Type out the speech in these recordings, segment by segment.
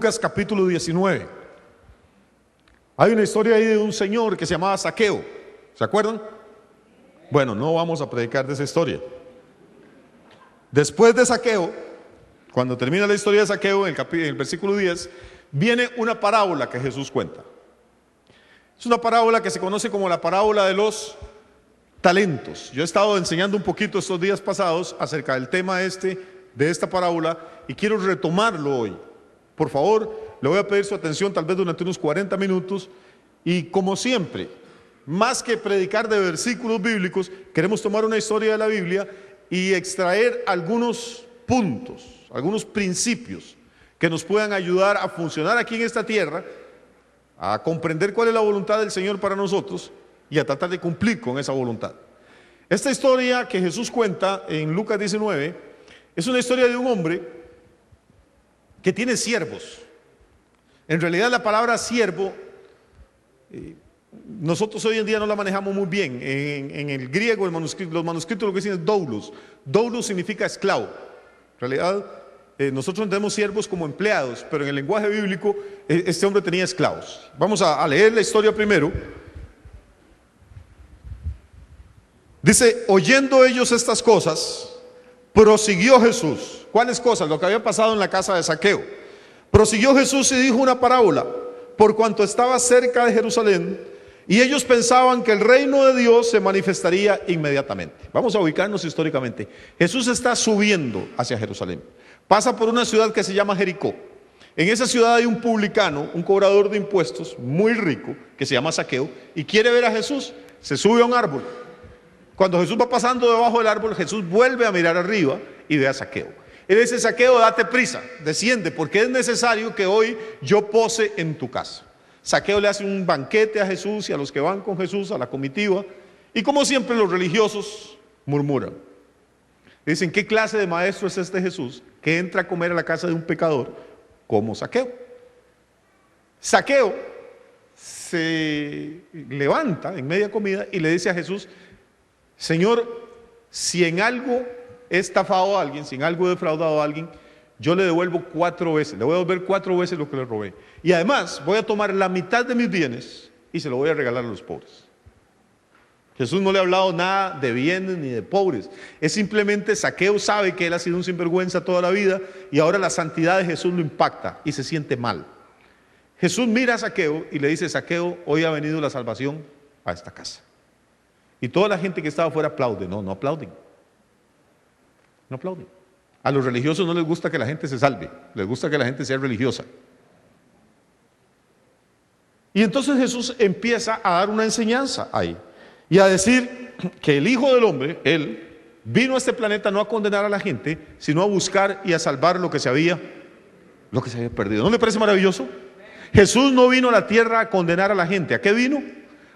Lucas capítulo 19. Hay una historia ahí de un señor que se llamaba Zaqueo. ¿Se acuerdan? Bueno, no vamos a predicar de esa historia. Después de Zaqueo, cuando termina la historia de Zaqueo, en el versículo 10, viene una parábola que Jesús cuenta. Es una parábola que se conoce como la parábola de los talentos. Yo he estado enseñando un poquito estos días pasados acerca del tema de esta parábola y quiero retomarlo hoy. Por favor, le voy a pedir su atención tal vez durante unos 40 minutos y como siempre, más que predicar de versículos bíblicos, queremos tomar una historia de la Biblia y extraer algunos puntos, algunos principios que nos puedan ayudar a funcionar aquí en esta tierra, a comprender cuál es la voluntad del Señor para nosotros y a tratar de cumplir con esa voluntad. Esta historia que Jesús cuenta en Lucas 19 es una historia de un hombre que tiene siervos. En realidad la palabra siervo nosotros hoy en día no la manejamos muy bien. En el griego los manuscritos lo que dicen es doulos. Doulos significa esclavo. En realidad nosotros entendemos siervos como empleados, pero en el lenguaje bíblico este hombre tenía esclavos. Vamos a leer la historia primero. Dice: oyendo ellos estas cosas, prosiguió Jesús. ¿Cuáles cosas? Lo que había pasado en la casa de Zaqueo. Prosiguió Jesús y dijo una parábola, por cuanto estaba cerca de Jerusalén, y ellos pensaban que el reino de Dios se manifestaría inmediatamente. Vamos a ubicarnos históricamente. Jesús está subiendo hacia Jerusalén. Pasa por una ciudad que se llama Jericó. En esa ciudad hay un publicano, un cobrador de impuestos muy rico, que se llama Zaqueo, y quiere ver a Jesús. Se sube a un árbol. Cuando Jesús va pasando debajo del árbol, Jesús vuelve a mirar arriba y ve a Zaqueo. Él dice: Zaqueo, date prisa, desciende, porque es necesario que hoy yo pose en tu casa. Zaqueo le hace un banquete a Jesús y a los que van con Jesús, a la comitiva, y como siempre los religiosos murmuran. Dicen: ¿qué clase de maestro es este Jesús que entra a comer a la casa de un pecador como Zaqueo? Zaqueo se levanta en media comida y le dice a Jesús: Señor, si en algo he estafado a alguien, si en algo he defraudado a alguien, yo le devuelvo 4 veces, le voy a devolver 4 veces lo que le robé. Y además voy a tomar la mitad de mis bienes y se lo voy a regalar a los pobres. Jesús no le ha hablado nada de bienes ni de pobres. Es simplemente Zaqueo sabe que él ha sido un sinvergüenza toda la vida y ahora la santidad de Jesús lo impacta y se siente mal. Jesús mira a Zaqueo y le dice: Zaqueo, hoy ha venido la salvación a esta casa. Y toda la gente que estaba afuera aplaude. No aplauden. No aplauden. A los religiosos no les gusta que la gente se salve, les gusta que la gente sea religiosa. Y entonces Jesús empieza a dar una enseñanza ahí y a decir que el Hijo del Hombre, Él, vino a este planeta no a condenar a la gente, sino a buscar y a salvar lo que se había perdido. ¿No le parece maravilloso? Jesús no vino a la tierra a condenar a la gente. ¿A qué vino?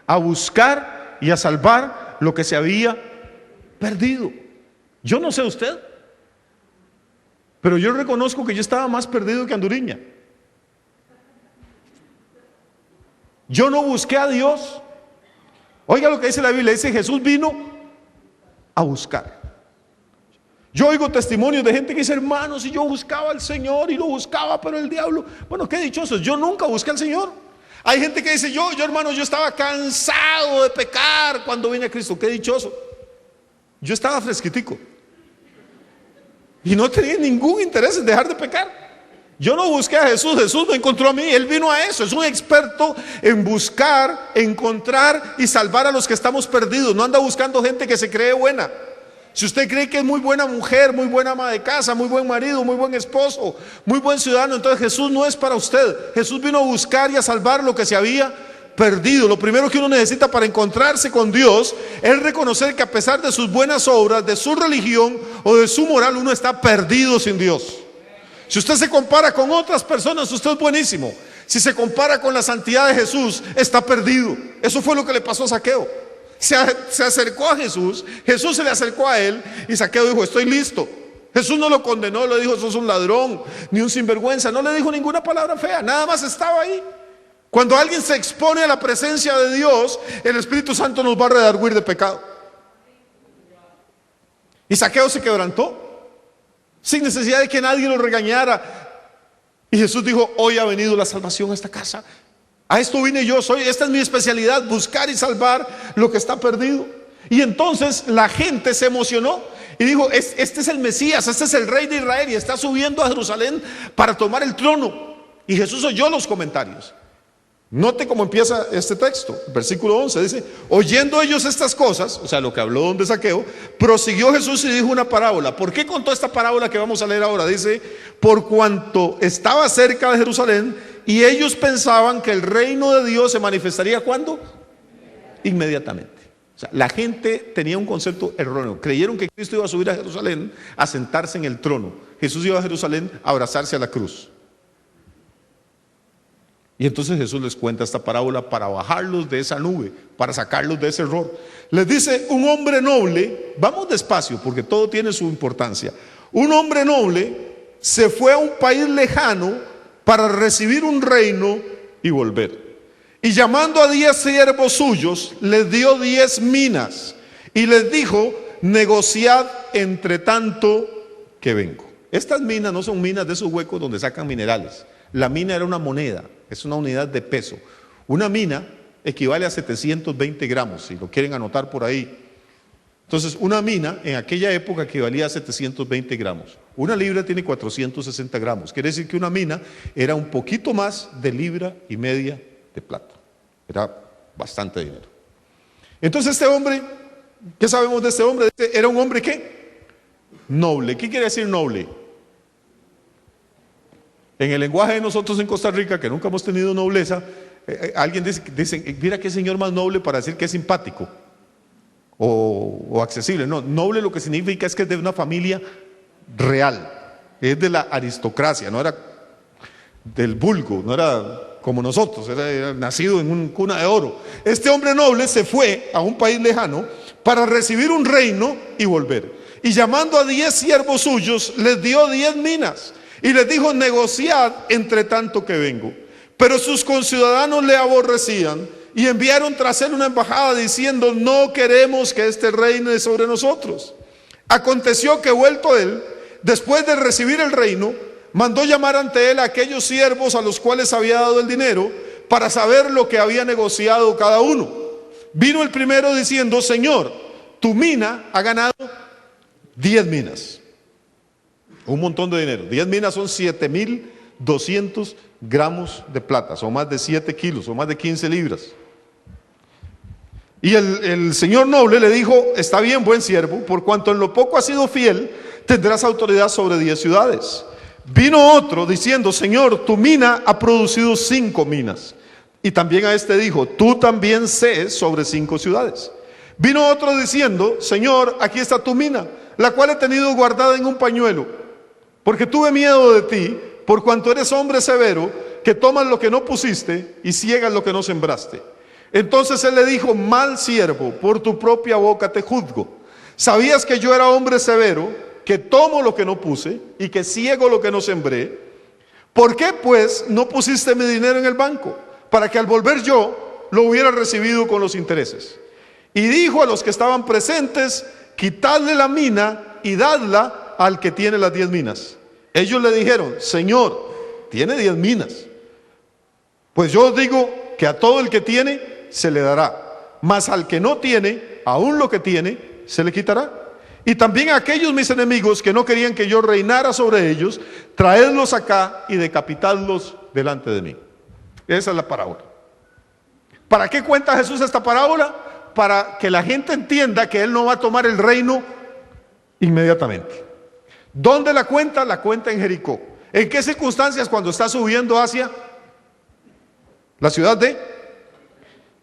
A buscar y a salvar lo que se había perdido. Yo no sé usted, pero yo reconozco que yo estaba más perdido que Anduriña. Yo no busqué a Dios. Oiga lo que dice la Biblia, dice: Jesús vino a buscar. Yo oigo testimonios de gente que dice: hermano, si yo buscaba al Señor y lo buscaba, pero el diablo. Bueno, qué dichosos, yo nunca busqué al Señor. Hay gente que dice: yo hermano, yo estaba cansado de pecar cuando vine a Cristo. Qué dichoso. Yo estaba fresquitico y no tenía ningún interés en dejar de pecar. Yo no busqué a Jesús, Jesús me encontró a mí. Él vino a eso, es un experto en buscar, encontrar y salvar a los que estamos perdidos. No anda buscando gente que se cree buena. Si usted cree que es muy buena mujer, muy buena ama de casa, muy buen marido, muy buen esposo, muy buen ciudadano, entonces Jesús no es para usted. Jesús vino a buscar y a salvar lo que se había perdido. Lo primero que uno necesita para encontrarse con Dios es reconocer que a pesar de sus buenas obras, de su religión o de su moral, uno está perdido sin Dios. Si usted se compara con otras personas, usted es buenísimo. Si se compara con la santidad de Jesús, está perdido. Eso fue lo que le pasó a Zaqueo. Se acercó a Jesús, Jesús se le acercó a él y Zaqueo dijo: estoy listo. Jesús no lo condenó, le dijo: sos un ladrón, ni un sinvergüenza. No le dijo ninguna palabra fea, nada más estaba ahí. Cuando alguien se expone a la presencia de Dios, el Espíritu Santo nos va a redarguir de pecado. Y Zaqueo se quebrantó sin necesidad de que nadie lo regañara. Y Jesús dijo: hoy ha venido la salvación a esta casa. A esto vine yo, esta es mi especialidad, buscar y salvar lo que está perdido. Y entonces la gente se emocionó y dijo: este es el Mesías, este es el Rey de Israel y está subiendo a Jerusalén para tomar el trono. Y Jesús oyó los comentarios. Note cómo empieza este texto, versículo 11, dice: oyendo ellos estas cosas, o sea, lo que habló donde Zaqueo, prosiguió Jesús y dijo una parábola. ¿Por qué contó esta parábola que vamos a leer ahora? Dice: por cuanto estaba cerca de Jerusalén y ellos pensaban que el reino de Dios se manifestaría, ¿cuándo? Inmediatamente. O sea, la gente tenía un concepto erróneo. Creyeron que Cristo iba a subir a Jerusalén a sentarse en el trono. Jesús iba a Jerusalén a abrazarse a la cruz. Y entonces Jesús les cuenta esta parábola para bajarlos de esa nube, para sacarlos de ese error. Les dice: un hombre noble, vamos despacio porque todo tiene su importancia. Un hombre noble se fue a un país lejano para recibir un reino y volver. Y llamando a 10 siervos suyos, les dio 10 minas y les dijo: negociad entre tanto que vengo. Estas minas no son minas de esos huecos donde sacan minerales. La mina era una moneda, es una unidad de peso. Una mina equivale a 720 gramos, si lo quieren anotar por ahí. Entonces, una mina en aquella época equivalía a 720 gramos. Una libra tiene 460 gramos. Quiere decir que una mina era un poquito más de libra y media de plata. Era bastante dinero. Entonces este hombre, ¿qué sabemos de este hombre? Era un hombre ¿qué? Noble. ¿Qué quiere decir noble? En el lenguaje de nosotros en Costa Rica, que nunca hemos tenido nobleza, alguien dice: mira qué señor más noble, para decir que es simpático o accesible. No, noble lo que significa es que es de una familia real, es de la aristocracia, no era del vulgo, no era como nosotros, era nacido en una cuna de oro. Este hombre noble se fue a un país lejano para recibir un reino y volver. Y llamando a 10 siervos suyos, les dio 10 minas y les dijo: negociad entre tanto que vengo. Pero sus conciudadanos le aborrecían y enviaron tras él una embajada diciendo: no queremos que este reine sobre nosotros. Aconteció que vuelto él, después de recibir el reino, mandó llamar ante él a aquellos siervos a los cuales había dado el dinero, para saber lo que había negociado cada uno. Vino el primero diciendo: Señor, tu mina ha ganado 10 minas. Un montón de dinero. 10 minas son 7,200 gramos de plata, son más de 7 kilos, son más de 15 libras. Y el señor noble le dijo: está bien, buen siervo, por cuanto en lo poco has sido fiel, tendrás autoridad sobre 10 ciudades. Vino otro diciendo: Señor, tu mina ha producido 5 minas. Y también a este dijo: tú también sees sobre 5 ciudades. Vino otro diciendo: Señor, aquí está tu mina, la cual he tenido guardada en un pañuelo, porque tuve miedo de ti, por cuanto eres hombre severo, que tomas lo que no pusiste y ciegas lo que no sembraste. Entonces él le dijo: mal siervo, por tu propia boca te juzgo. ¿Sabías que yo era hombre severo, que tomo lo que no puse y que ciego lo que no sembré? ¿Por qué pues no pusiste mi dinero en el banco, para que al volver yo lo hubiera recibido con los intereses? Y dijo a los que estaban presentes: quitadle la mina y dadla al que tiene las 10 minas. Ellos le dijeron: Señor, tiene 10 minas. Pues yo os digo que a todo el que tiene se le dará, mas al que no tiene, aún lo que tiene se le quitará. Y también a aquellos mis enemigos que no querían que yo reinara sobre ellos, traedlos acá y decapitadlos delante de mí. Esa es la parábola. ¿Para qué cuenta Jesús esta parábola? Para que la gente entienda que Él no va a tomar el reino inmediatamente. ¿Dónde la cuenta? La cuenta en Jericó. ¿En qué circunstancias? Cuando está subiendo hacia la ciudad de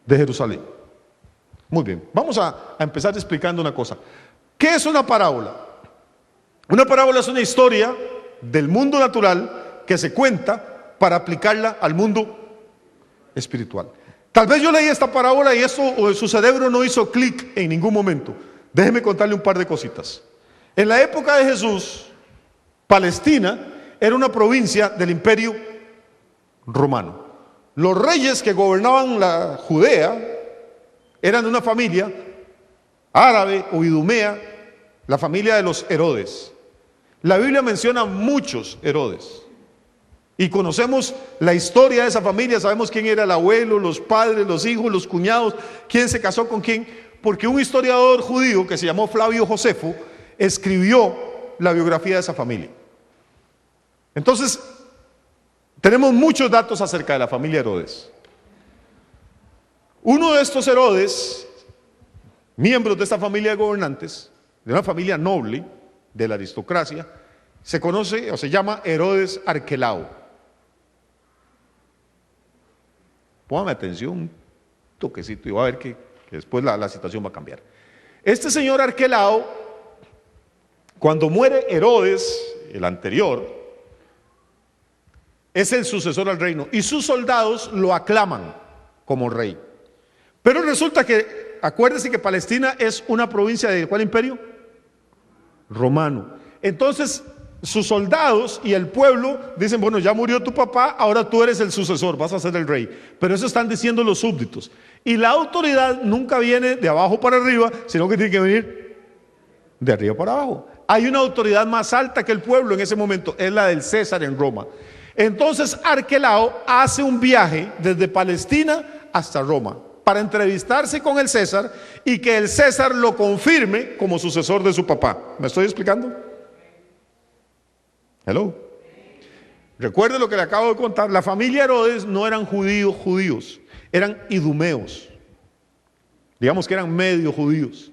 Jerusalén. Muy bien, vamos a empezar explicando una cosa. ¿Qué es una parábola? Una parábola es una historia del mundo natural que se cuenta para aplicarla al mundo espiritual. Tal vez yo leí esta parábola y eso, o su cerebro no hizo clic en ningún momento. Déjeme contarle un par de cositas. En la época de Jesús, Palestina era una provincia del Imperio Romano. Los reyes que gobernaban la Judea eran de una familia árabe o idumea, la familia de los Herodes. La Biblia menciona muchos Herodes. Y conocemos la historia de esa familia, sabemos quién era el abuelo, los padres, los hijos, los cuñados, quién se casó con quién, porque un historiador judío que se llamó Flavio Josefo escribió la biografía de esa familia. Entonces, tenemos muchos datos acerca de la familia Herodes. Uno de estos Herodes, miembros de esta familia de gobernantes, de una familia noble, de la aristocracia, se conoce o se llama Herodes Arquelao. Póngame atención un toquecito y va a ver que después la situación va a cambiar. Este señor Arquelao, cuando muere Herodes, el anterior, es el sucesor al reino y sus soldados lo aclaman como rey. Pero resulta que, acuérdense que Palestina es una provincia de ¿cuál imperio? Romano. Entonces, sus soldados y el pueblo dicen, bueno, ya murió tu papá, ahora tú eres el sucesor, vas a ser el rey. Pero eso están diciendo los súbditos. Y la autoridad nunca viene de abajo para arriba, sino que tiene que venir de arriba para abajo. Hay una autoridad más alta que el pueblo en ese momento, es la del César en Roma. Entonces Arquelao hace un viaje desde Palestina hasta Roma para entrevistarse con el César y que el César lo confirme como sucesor de su papá. ¿Me estoy explicando? Hello. Recuerde lo que le acabo de contar. La familia Herodes no eran judíos, eran idumeos. Digamos que eran medio judíos.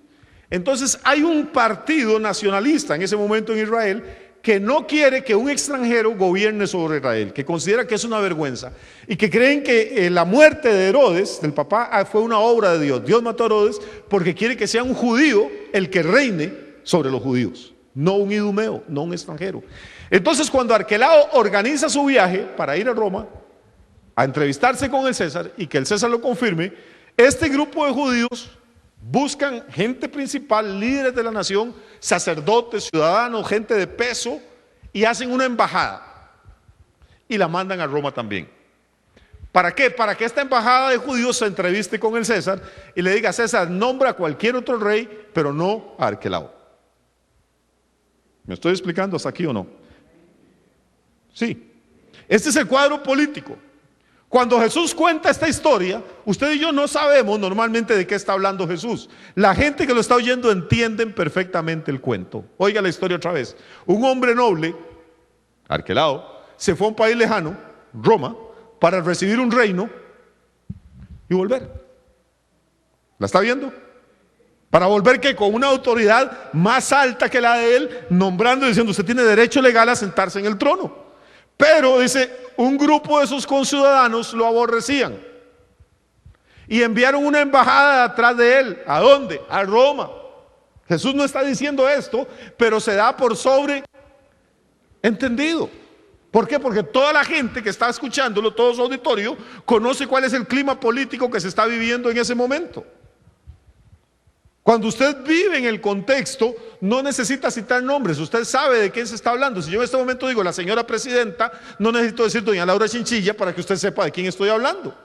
Entonces hay un partido nacionalista en ese momento en Israel que no quiere que un extranjero gobierne sobre Israel, que considera que es una vergüenza y que creen que la muerte de Herodes, del papá, fue una obra de Dios. Dios mató a Herodes porque quiere que sea un judío el que reine sobre los judíos, no un idumeo, no un extranjero. Entonces, cuando Arquelao organiza su viaje para ir a Roma a entrevistarse con el César y que el César lo confirme, este grupo de judíos buscan gente principal, líderes de la nación, sacerdotes, ciudadanos, gente de peso, y hacen una embajada y la mandan a Roma también. ¿Para qué? Para que esta embajada de judíos se entreviste con el César y le diga: César, nombra a cualquier otro rey, pero no a Arquelao. ¿Me estoy explicando hasta aquí o no? Sí. Este es el cuadro político. Cuando Jesús cuenta esta historia, usted y yo no sabemos normalmente de qué está hablando Jesús. La gente que lo está oyendo entienden perfectamente el cuento. Oiga la historia otra vez. Un hombre noble, Arquelao, se fue a un país lejano, Roma, para recibir un reino y volver. ¿La está viendo? Para volver que con una autoridad más alta que la de él, nombrando y diciendo: usted tiene derecho legal a sentarse en el trono. Pero dice, un grupo de sus conciudadanos lo aborrecían y enviaron una embajada atrás de él. ¿A dónde? A Roma. Jesús no está diciendo esto, pero se da por sobre entendido. ¿Por qué? Porque toda la gente que está escuchándolo, todo su auditorio, conoce cuál es el clima político que se está viviendo en ese momento. Cuando usted vive en el contexto, no necesita citar nombres, usted sabe de quién se está hablando. Si yo en este momento digo la señora presidenta, no necesito decir doña Laura Chinchilla para que usted sepa de quién estoy hablando.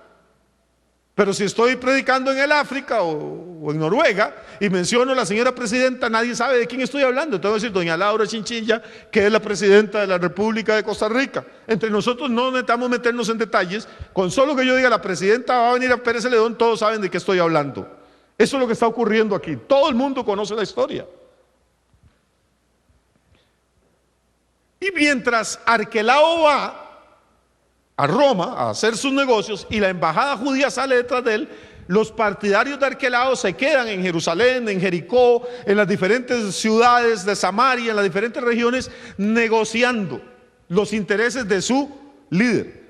Pero si estoy predicando en el África o en Noruega y menciono a la señora presidenta, nadie sabe de quién estoy hablando. Entonces voy a decir doña Laura Chinchilla, que es la presidenta de la República de Costa Rica. Entre nosotros no necesitamos meternos en detalles. Con solo que yo diga la presidenta va a venir a Pérez Celedón, todos saben de qué estoy hablando. Eso es lo que está ocurriendo aquí. Todo el mundo conoce la historia. Y mientras Arquelao va a Roma a hacer sus negocios y la embajada judía sale detrás de él, los partidarios de Arquelao se quedan en Jerusalén, en Jericó, en las diferentes ciudades de Samaria, en las diferentes regiones, negociando los intereses de su líder,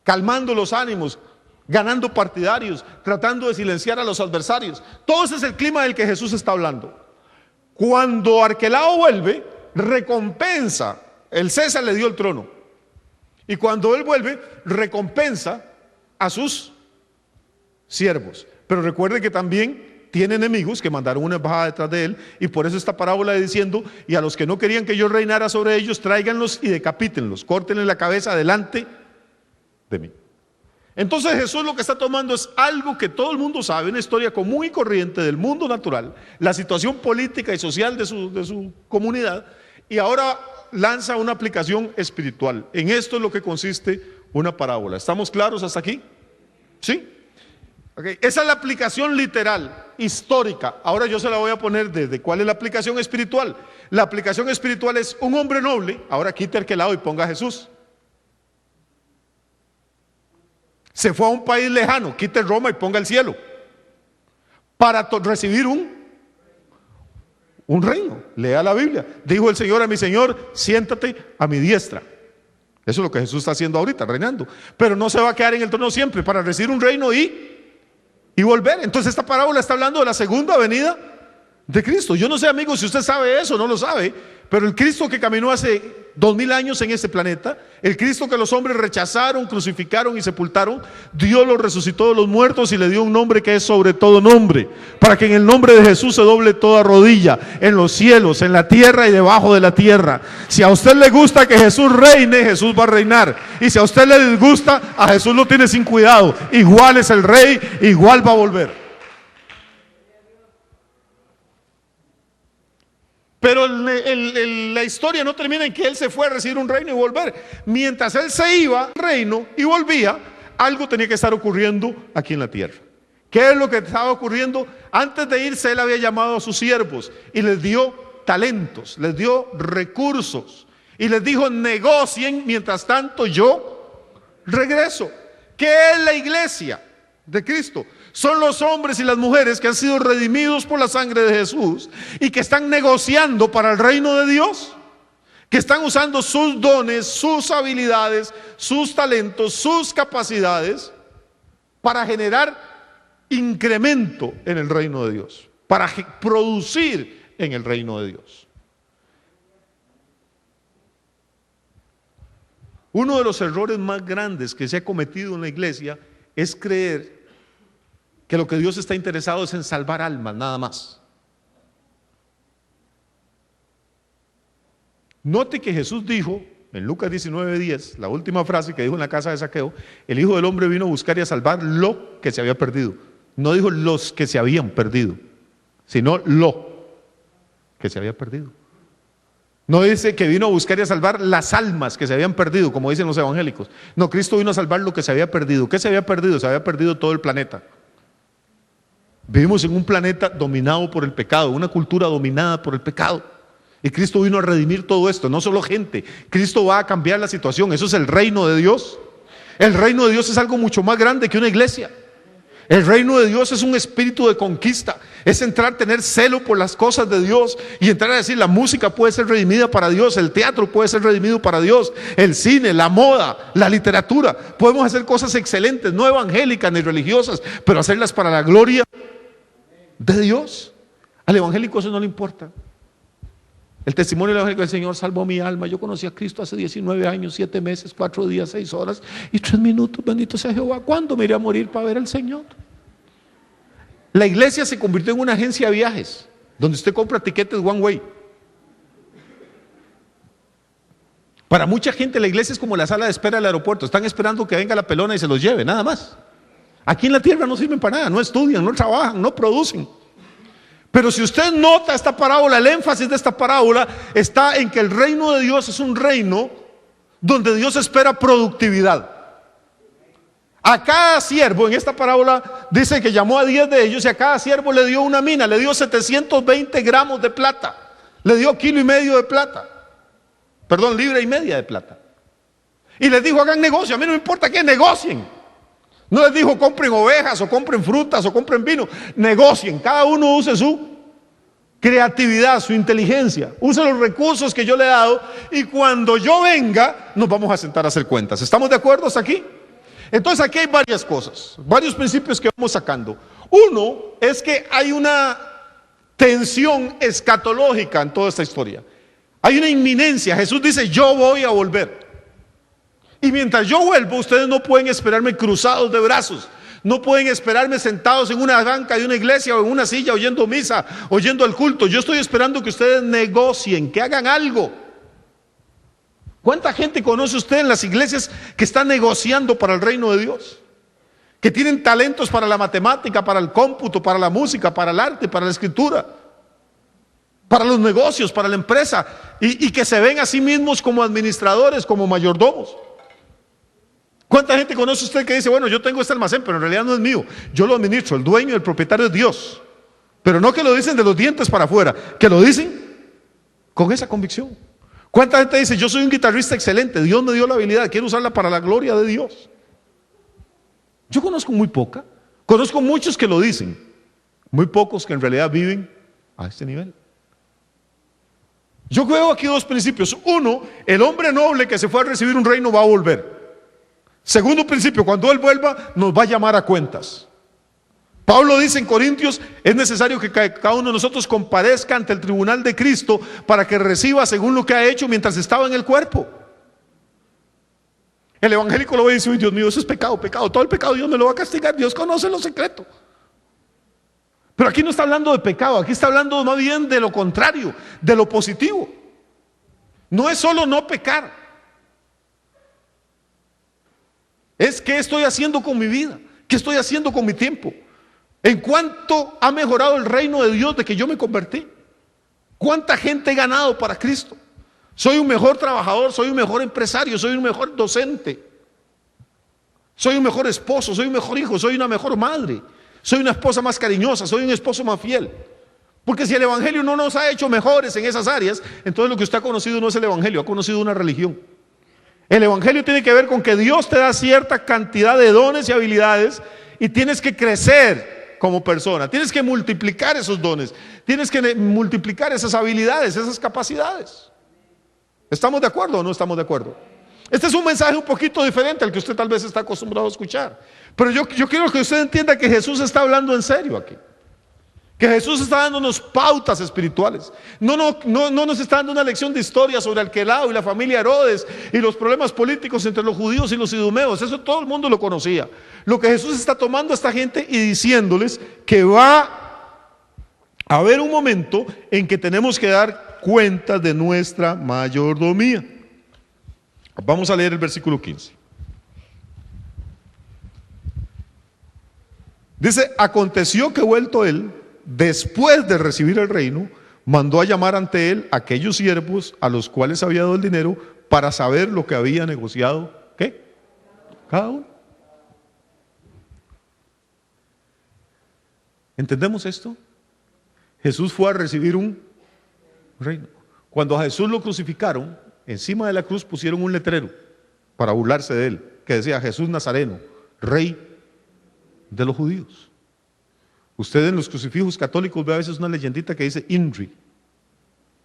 calmando los ánimos, ganando partidarios, tratando de silenciar a los adversarios. Todo ese es el clima del que Jesús está hablando. Cuando Arquelao vuelve, recompensa. El César le dio el trono. Y cuando él vuelve, recompensa a sus siervos. Pero recuerden que también tiene enemigos que mandaron una embajada detrás de él. Y por eso esta parábola diciendo: y a los que no querían que yo reinara sobre ellos, tráiganlos y decapítenlos, córtenle la cabeza delante de mí. Entonces Jesús lo que está tomando es algo que todo el mundo sabe, una historia común y corriente del mundo natural, la situación política y social de su comunidad, y ahora lanza una aplicación espiritual. En esto es lo que consiste una parábola. ¿Estamos claros hasta aquí? ¿Sí? Okay. Esa es la aplicación literal, histórica. Ahora yo se la voy a poner desde cuál es la aplicación espiritual. La aplicación espiritual es un hombre noble. Ahora quite aquel lado y ponga a Jesús. Se fue a un país lejano, quite Roma y ponga el cielo. Para recibir un reino. Lea la Biblia. Dijo el Señor a mi Señor, siéntate a mi diestra. Eso es lo que Jesús está haciendo ahorita, reinando. Pero no se va a quedar en el trono siempre, para recibir un reino y volver. Entonces esta parábola está hablando de la segunda venida de Cristo. Yo no sé, amigos, si usted sabe eso, no lo sabe, pero el Cristo que caminó hace 2000 años en este planeta, el Cristo que los hombres rechazaron, crucificaron y sepultaron, Dios lo resucitó de los muertos y le dio un nombre que es sobre todo nombre, para que en el nombre de Jesús se doble toda rodilla, en los cielos, en la tierra y debajo de la tierra. Si a usted le gusta que Jesús reine, Jesús va a reinar, y si a usted le disgusta, a Jesús lo tiene sin cuidado. Igual es el rey, igual va a volver. Pero la historia no termina en que él se fue a recibir un reino y volver. Mientras él se iba al reino y volvía, algo tenía que estar ocurriendo aquí en la tierra. ¿Qué es lo que estaba ocurriendo? Antes de irse, él había llamado a sus siervos y les dio talentos, les dio recursos y les dijo: negocien mientras tanto yo regreso. ¿Qué es la iglesia de Cristo? Son los hombres y las mujeres que han sido redimidos por la sangre de Jesús y que están negociando para el reino de Dios, que están usando sus dones, sus habilidades, sus talentos, sus capacidades para generar incremento en el reino de Dios, para producir en el reino de Dios. Uno de los errores más grandes que se ha cometido en la iglesia es creer que lo que Dios está interesado es en salvar almas, nada más. Note que Jesús dijo en Lucas 19:10, la última frase que dijo en la casa de Zaqueo: el Hijo del Hombre vino a buscar y a salvar lo que se había perdido. No dijo los que se habían perdido, sino lo que se había perdido. No dice que vino a buscar y a salvar las almas que se habían perdido, como dicen los evangélicos. No, Cristo vino a salvar lo que se había perdido. ¿Qué se había perdido? Se había perdido todo el planeta. Vivimos en un planeta dominado por el pecado, una cultura dominada por el pecado. Y Cristo vino a redimir todo esto, no solo gente. Cristo va a cambiar la situación. Eso es el reino de Dios. El reino de Dios es algo mucho más grande que una iglesia. El reino de Dios es un espíritu de conquista. Es entrar, tener celo por las cosas de Dios y entrar a decir: la música puede ser redimida para Dios, el teatro puede ser redimido para Dios, el cine, la moda, la literatura. Podemos hacer cosas excelentes, no evangélicas ni religiosas, pero hacerlas para la gloria de Dios. Al evangélico eso no le importa. El testimonio del evangélico: el Señor salvó mi alma. Yo conocí a Cristo hace 19 años, 7 meses, 4 días, 6 horas y 3 minutos. Bendito sea Jehová. ¿Cuándo me iré a morir para ver al Señor? La iglesia se convirtió en una agencia de viajes donde usted compra tiquetes one way. Para mucha gente la iglesia es como la sala de espera del aeropuerto. Están esperando que venga la pelona y se los lleve, nada más. Aquí en la tierra no sirven para nada, no estudian, no trabajan, no producen. Pero si usted nota esta parábola, el énfasis de esta parábola está en que el reino de Dios es un reino donde Dios espera productividad. A cada siervo, en esta parábola dice que llamó a 10 de ellos y a cada siervo le dio una mina, le dio 720 gramos de plata, le dio 1,5 kilos de plata, perdón, 1,5 libras de plata. Y les dijo: hagan negocio, a mí no me importa que negocien. No les dijo: compren ovejas o compren frutas o compren vino. Negocien, cada uno use su creatividad, su inteligencia, use los recursos que yo le he dado y cuando yo venga nos vamos a sentar a hacer cuentas. ¿Estamos de acuerdo hasta aquí? Entonces aquí hay varias cosas, varios principios que vamos sacando. Uno es que hay una tensión escatológica en toda esta historia. Hay una inminencia. Jesús dice: yo voy a volver. Y mientras yo vuelvo, ustedes no pueden esperarme cruzados de brazos. No pueden esperarme sentados en una banca de una iglesia o en una silla oyendo misa, oyendo el culto. Yo estoy esperando que ustedes negocien, que hagan algo. ¿Cuánta gente conoce usted en las iglesias que están negociando para el reino de Dios? Que tienen talentos para la matemática, para el cómputo, para la música, para el arte, para la escritura. para los negocios, para la empresa, y que se ven a sí mismos como administradores, como mayordomos. ¿Cuánta gente conoce usted que dice, bueno, yo tengo este almacén, pero en realidad no es mío, yo lo administro, el dueño, el propietario es Dios? Pero no que lo dicen de los dientes para afuera, que lo dicen con esa convicción. ¿Cuánta gente dice, yo soy un guitarrista excelente, Dios me dio la habilidad, quiero usarla para la gloria de Dios? Yo conozco muy poca, conozco muchos que lo dicen, muy pocos que en realidad viven a este nivel. Yo veo aquí dos principios. Uno, el hombre noble que se fue a recibir un reino va a volver. Segundo principio, cuando Él vuelva nos va a llamar a cuentas. Pablo dice en Corintios, es necesario que cada uno de nosotros comparezca ante el tribunal de Cristo para que reciba según lo que ha hecho mientras estaba en el cuerpo. El evangélico lo ve y dice, uy, Dios mío, eso es pecado, pecado, todo el pecado Dios me lo va a castigar, Dios conoce lo secreto. Pero aquí no está hablando de pecado, aquí está hablando más bien de lo contrario, de lo positivo. No es solo no pecar, es qué estoy haciendo con mi vida, qué estoy haciendo con mi tiempo, en cuánto ha mejorado el reino de Dios de que yo me convertí, cuánta gente he ganado para Cristo. Soy un mejor trabajador, soy un mejor empresario, soy un mejor docente, soy un mejor esposo, soy un mejor hijo, soy una mejor madre, soy una esposa más cariñosa, soy un esposo más fiel. Porque si el evangelio no nos ha hecho mejores en esas áreas, entonces lo que usted ha conocido no es el evangelio, ha conocido una religión. El evangelio tiene que ver con que Dios te da cierta cantidad de dones y habilidades y tienes que crecer como persona, tienes que multiplicar esos dones, tienes que multiplicar esas habilidades, esas capacidades. ¿Estamos de acuerdo o no estamos de acuerdo? Este es un mensaje un poquito diferente al que usted tal vez está acostumbrado a escuchar. Pero yo quiero que usted entienda que Jesús está hablando en serio aquí. Que Jesús está dándonos pautas espirituales. No nos está dando una lección de historia sobre Arquelao y la familia Herodes y los problemas políticos entre los judíos y los idumeos. Eso todo el mundo lo conocía. Lo que Jesús está tomando a esta gente y diciéndoles que va a haber un momento en que tenemos que dar cuenta de nuestra mayordomía. Vamos a leer el versículo 15. Dice, aconteció que vuelto él, después de recibir el reino, mandó a llamar ante él a aquellos siervos a los cuales había dado el dinero para saber lo que había negociado. ¿Qué? Cada uno. ¿Entendemos esto? Jesús fue a recibir un reino. Cuando a Jesús lo crucificaron, encima de la cruz pusieron un letrero para burlarse de él, que decía Jesús Nazareno, Rey de los judíos. Usted en los crucifijos católicos ve a veces una leyendita que dice INRI.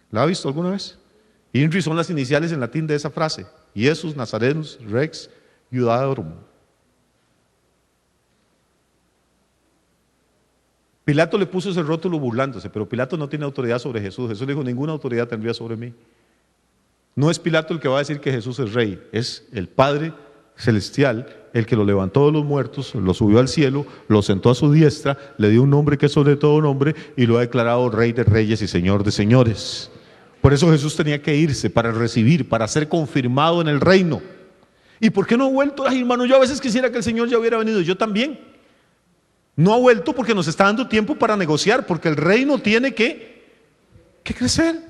¿La ha visto alguna vez? INRI son las iniciales en latín de esa frase: Iesus Nazarenus Rex Iudaeorum. Pilato le puso ese rótulo burlándose, pero Pilato no tiene autoridad sobre Jesús. Jesús le dijo, ninguna autoridad tendría sobre mí. No es Pilato el que va a decir que Jesús es rey, es el Padre Celestial el que lo levantó de los muertos, lo subió al cielo, lo sentó a su diestra, le dio un nombre que es sobre todo nombre y lo ha declarado Rey de Reyes y Señor de Señores. Por eso Jesús tenía que irse para recibir, para ser confirmado en el reino. ¿Y por qué no ha vuelto? Ay, hermano, yo a veces quisiera que el Señor ya hubiera venido, yo también. No ha vuelto porque nos está dando tiempo para negociar, porque el reino tiene que crecer.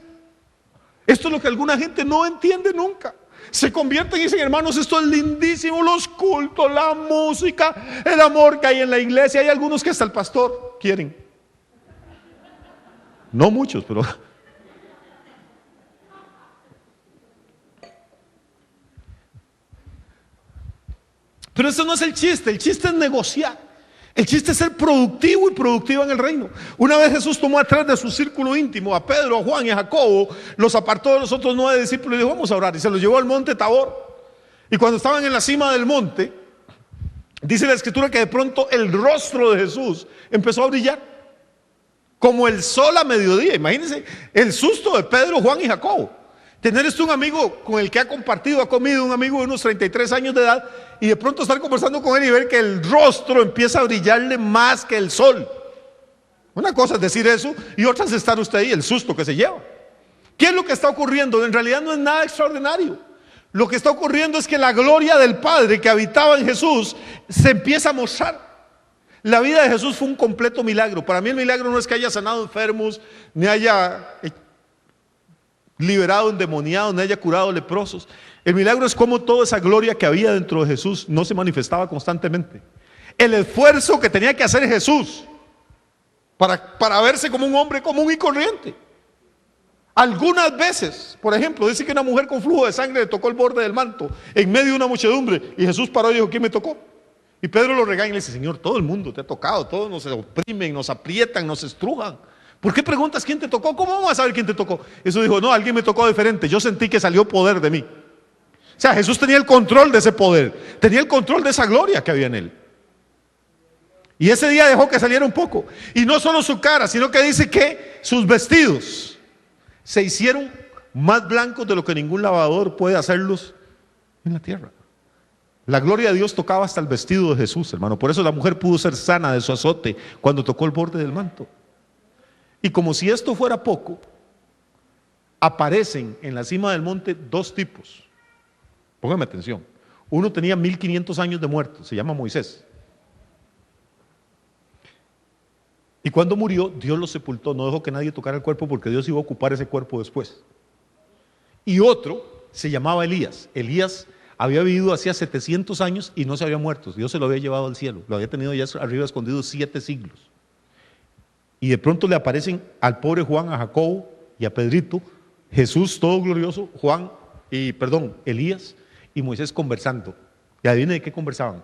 Esto es lo que alguna gente no entiende nunca. Se convierten y dicen, hermanos, esto es lindísimo, los cultos, la música, el amor que hay en la iglesia. Hay algunos que hasta el pastor quieren. No muchos, pero... Pero eso no es el chiste es negociar. El chiste es ser productivo y productiva en el reino. Una vez Jesús tomó atrás de su círculo íntimo a Pedro, a Juan y a Jacobo, los apartó de los otros 9 discípulos y dijo, vamos a orar, y se los llevó al monte Tabor. Y cuando estaban en la cima del monte, dice la escritura que de pronto el rostro de Jesús empezó a brillar como el sol a mediodía. Imagínense el susto de Pedro, Juan y Jacobo. Tener un amigo con el que ha compartido, ha comido, un amigo de unos 33 años de edad, y de pronto estar conversando con él y ver que el rostro empieza a brillarle más que el sol. Una cosa es decir eso y otra es estar usted ahí, el susto que se lleva. ¿Qué es lo que está ocurriendo? En realidad no es nada extraordinario. Lo que está ocurriendo es que la gloria del Padre que habitaba en Jesús se empieza a mostrar. La vida de Jesús fue un completo milagro. Para mí el milagro no es que haya sanado enfermos, ni haya liberado endemoniados, nadie haya curado leprosos. El milagro es como toda esa gloria que había dentro de Jesús no se manifestaba constantemente. El esfuerzo que tenía que hacer Jesús para verse como un hombre común y corriente. Algunas veces, por ejemplo, dice que una mujer con flujo de sangre le tocó el borde del manto en medio de una muchedumbre y Jesús paró y dijo: ¿quién me tocó? Y Pedro lo regaña y le dice: Señor, todo el mundo te ha tocado, todos nos oprimen, nos aprietan, nos estrujan. ¿Por qué preguntas quién te tocó? ¿Cómo vamos a saber quién te tocó? Eso dijo: no, alguien me tocó diferente, yo sentí que salió poder de mí. O sea, Jesús tenía el control de ese poder, tenía el control de esa gloria que había en él. Y ese día dejó que saliera un poco. Y no solo su cara, sino que dice que sus vestidos se hicieron más blancos de lo que ningún lavador puede hacerlos en la tierra. La gloria de Dios tocaba hasta el vestido de Jesús, hermano. Por eso la mujer pudo ser sana de su azote cuando tocó el borde del manto. Y como si esto fuera poco, aparecen en la cima del monte dos tipos. Póngame atención. Uno tenía 1500 años de muerto, se llama Moisés. Y cuando murió, Dios lo sepultó, no dejó que nadie tocara el cuerpo porque Dios iba a ocupar ese cuerpo después. Y otro se llamaba Elías. Elías había vivido hacía 700 años y no se había muerto. Dios se lo había llevado al cielo, lo había tenido ya arriba escondido 7 siglos. Y de pronto le aparecen al pobre Juan, a Jacobo y a Pedrito, Jesús todo glorioso, Elías y Moisés conversando. Y adivinen de qué conversaban.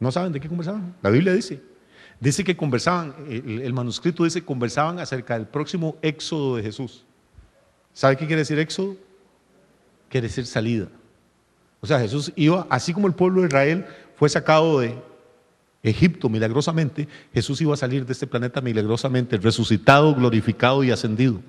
¿No saben de qué conversaban? La Biblia dice que conversaban, el manuscrito dice, conversaban acerca del próximo éxodo de Jesús. ¿Sabe qué quiere decir éxodo? Quiere decir salida. O sea, Jesús iba, así como el pueblo de Israel fue sacado de Egipto milagrosamente, Jesús iba a salir de este planeta milagrosamente, resucitado, glorificado y ascendido.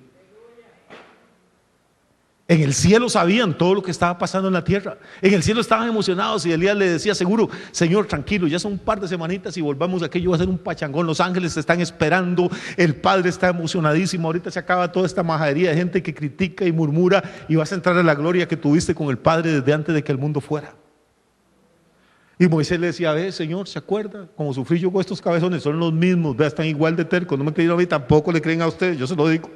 En el cielo sabían todo lo que estaba pasando en la tierra. En el cielo estaban emocionados y Elías le decía seguro: Señor, tranquilo, ya son un par de semanitas y volvamos, aquello va a ser un pachangón, los ángeles te están esperando, el Padre está emocionadísimo, ahorita se acaba toda esta majadería de gente que critica y murmura y vas a entrar a la gloria que tuviste con el Padre desde antes de que el mundo fuera. Y Moisés le decía: ve, Señor, ¿se acuerda? Como sufrí yo con estos cabezones, son los mismos, vea, están igual de tercos, no me creyeron a mí, tampoco le creen a ustedes, yo se lo digo.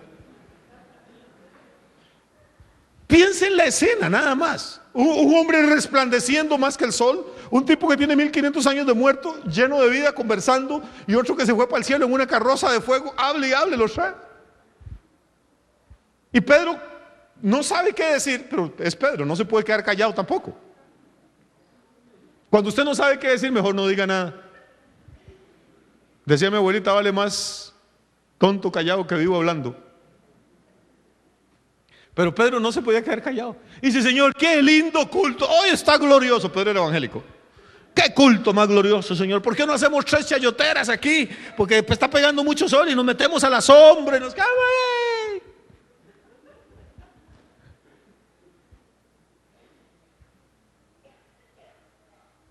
Piensen en la escena, nada más. Un hombre resplandeciendo más que el sol, un tipo que tiene 1500 años de muerto, lleno de vida, conversando, y otro que se fue para el cielo en una carroza de fuego, hable y hable, los trae. Y Pedro no sabe qué decir, pero es Pedro, no se puede quedar callado tampoco. Cuando usted no sabe qué decir, mejor no diga nada. Decía mi abuelita: vale más tonto callado que vivo hablando. Pero Pedro no se podía quedar callado. Y dice: Señor, qué lindo culto, hoy está glorioso. Pedro era evangélico. Qué culto más glorioso, Señor. ¿Por qué no hacemos 3 chayoteras aquí? Porque está pegando mucho sol y nos metemos a la sombra y nos quedamos ahí.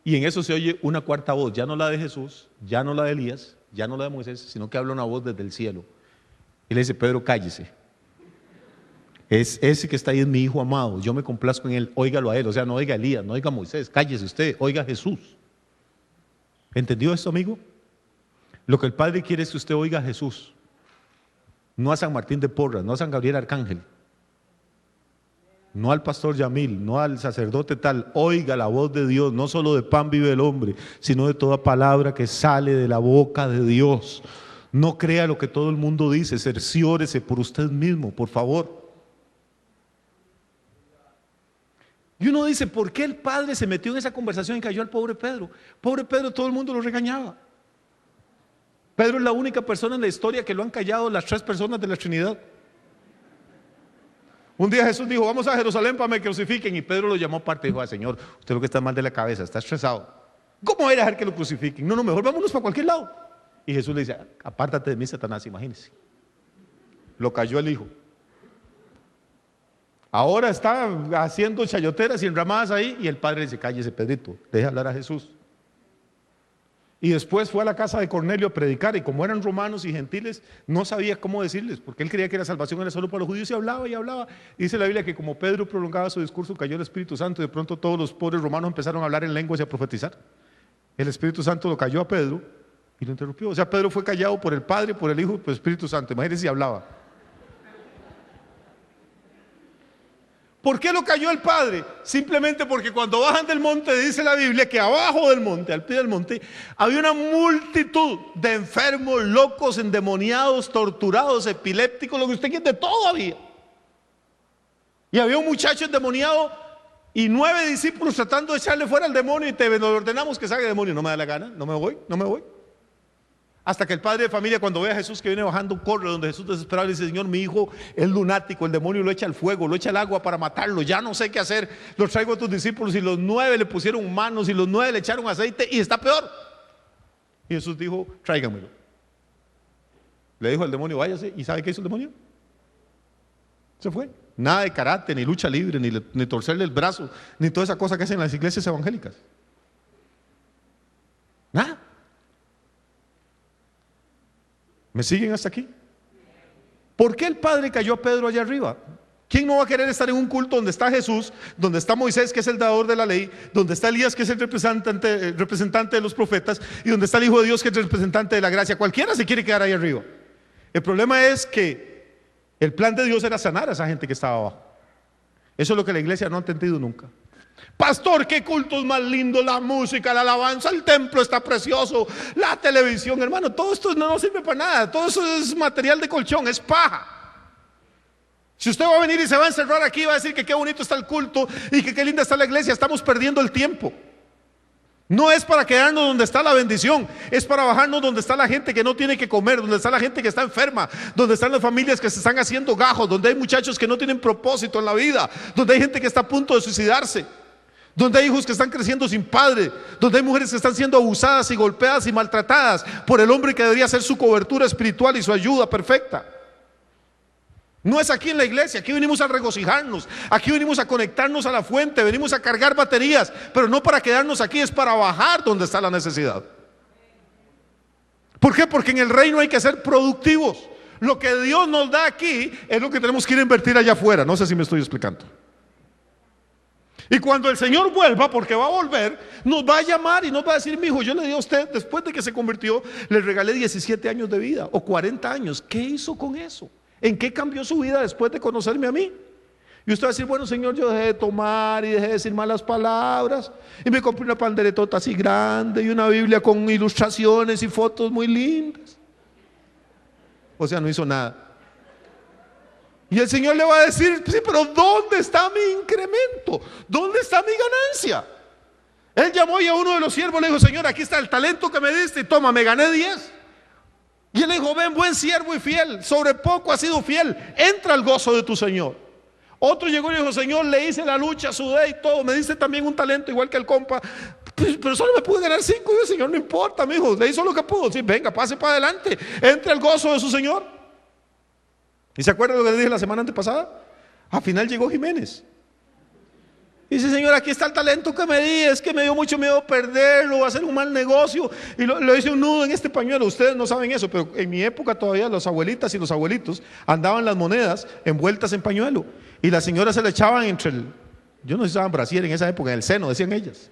Y en eso se oye una cuarta voz, ya no la de Jesús, ya no la de Elías, ya no la de Moisés, sino que habla una voz desde el cielo. Y le dice: Pedro, cállese. Es ese que está ahí, es mi hijo amado, yo me complazco en él, óigalo a él. O sea, no oiga a Elías, no oiga a Moisés, cállese usted, oiga a Jesús. ¿Entendió esto, amigo? Lo que el Padre quiere es que usted oiga a Jesús, no a San Martín de Porras, no a San Gabriel Arcángel, no al pastor Yamil, no al sacerdote tal. Oiga la voz de Dios. No solo de pan vive el hombre, sino de toda palabra que sale de la boca de Dios. No crea lo que todo el mundo dice, cerciórese por usted mismo, por favor. Y uno dice: ¿por qué el Padre se metió en esa conversación y cayó al pobre Pedro? Pobre Pedro, todo el mundo lo regañaba. Pedro es la única persona en la historia que lo han callado las 3 personas de la Trinidad. Un día Jesús dijo: vamos a Jerusalén para que me crucifiquen. Y Pedro lo llamó aparte y dijo: Señor, usted lo que está mal de la cabeza, está estresado. ¿Cómo va a dejar que lo crucifiquen? No, mejor vámonos para cualquier lado. Y Jesús le dice: apártate de mí, Satanás. Imagínese. Lo cayó el hijo. Ahora está haciendo chayoteras y enramadas ahí, y el Padre dice: cállese, Pedrito, deje hablar a Jesús. Y después fue a la casa de Cornelio a predicar, y como eran romanos y gentiles, no sabía cómo decirles, porque él creía que la salvación era solo para los judíos, y hablaba y hablaba. Dice la Biblia que como Pedro prolongaba su discurso, cayó el Espíritu Santo, y de pronto todos los pobres romanos empezaron a hablar en lenguas y a profetizar. El Espíritu Santo lo cayó a Pedro, Y lo interrumpió. O sea, Pedro fue callado por el Padre, por el Hijo y por el Espíritu Santo. Imagínense si hablaba. ¿Por qué lo cayó el Padre? Simplemente porque cuando bajan del monte, dice la Biblia que abajo del monte, al pie del monte, había una multitud de enfermos, locos, endemoniados, torturados, epilépticos, lo que usted quiera, de todo había. Y había un muchacho endemoniado y 9 discípulos tratando de echarle fuera al demonio, y te ordenamos que salga el demonio. No me da la gana, no me voy. Hasta que el padre de familia, cuando ve a Jesús que viene bajando, corre donde Jesús desesperado le dice: Señor, mi hijo es lunático, el demonio lo echa al fuego, lo echa al agua para matarlo, ya no sé qué hacer, lo traigo a tus discípulos. Y los 9 le pusieron manos y los 9 le echaron aceite y está peor. Y Jesús dijo: tráigamelo. Le dijo al demonio: váyase. ¿Y sabe qué hizo el demonio? Se fue. Nada de karate, ni lucha libre, ni torcerle el brazo, ni toda esa cosa que hacen las iglesias evangélicas. Nada. ¿Me siguen hasta aquí? ¿Por qué el Padre cayó a Pedro allá arriba? ¿Quién no va a querer estar en un culto donde está Jesús, donde está Moisés, que es el dador de la ley, donde está Elías, que es el representante de los profetas, y donde está el Hijo de Dios, que es el representante de la gracia? Cualquiera se quiere quedar ahí arriba. El problema es que el plan de Dios era sanar a esa gente que estaba abajo. Eso es lo que la iglesia no ha entendido nunca. Pastor, qué cultos más lindos, la música, la alabanza, el templo está precioso, la televisión, hermano, todo esto no sirve para nada, todo eso es material de colchón, es paja. Si usted va a venir y se va a encerrar aquí, va a decir que qué bonito está el culto y que qué linda está la iglesia, estamos perdiendo el tiempo. No es para quedarnos donde está la bendición, es para bajarnos donde está la gente que no tiene que comer, donde está la gente que está enferma, donde están las familias que se están haciendo gajos, donde hay muchachos que no tienen propósito en la vida, donde hay gente que está a punto de suicidarse, donde hay hijos que están creciendo sin padre, donde hay mujeres que están siendo abusadas y golpeadas y maltratadas por el hombre que debería ser su cobertura espiritual y su ayuda perfecta. No es aquí en la iglesia, aquí venimos a regocijarnos, aquí venimos a conectarnos a la fuente, venimos a cargar baterías, pero no para quedarnos aquí, es para bajar donde está la necesidad. ¿Por qué? Porque en el reino hay que ser productivos. Lo que Dios nos da aquí es lo que tenemos que ir a invertir allá afuera. No sé si me estoy explicando. Y cuando el Señor vuelva, porque va a volver, nos va a llamar y nos va a decir: mi hijo, yo le di a usted, después de que se convirtió, le regalé 17 años de vida o 40 años. ¿Qué hizo con eso? ¿En qué cambió su vida después de conocerme a mí? Y usted va a decir: bueno, Señor, yo dejé de tomar y dejé de decir malas palabras y me compré una panderetota así grande y una Biblia con ilustraciones y fotos muy lindas. O sea, no hizo nada. Y el Señor le va a decir: sí, pero ¿dónde está mi incremento? ¿Dónde está mi ganancia? Él llamó y a uno de los siervos le dijo: Señor, aquí está el talento que me diste y toma, me gané 10. Y él le dijo: ven, buen siervo y fiel, sobre poco has sido fiel, entra al gozo de tu Señor. Otro llegó y le dijo: Señor, le hice la lucha, sudé y todo, me diste también un talento igual que el compa, pero solo me pude ganar 5. Y el Señor: no importa, mi hijo, le hizo lo que pudo. Sí, venga, pase para adelante, entre al gozo de su Señor. ¿Y se acuerdan lo que le dije la semana antepasada? Al final llegó Jiménez. Y dice: Señor, aquí está el talento que me di, es que me dio mucho miedo perderlo, hacer un mal negocio, y lo hice un nudo en este pañuelo. Ustedes no saben eso, pero en mi época todavía las abuelitas y los abuelitos andaban las monedas envueltas en pañuelo, y las señoras se le echaban entre yo no sé si usaban brasier en esa época, en el seno, decían ellas.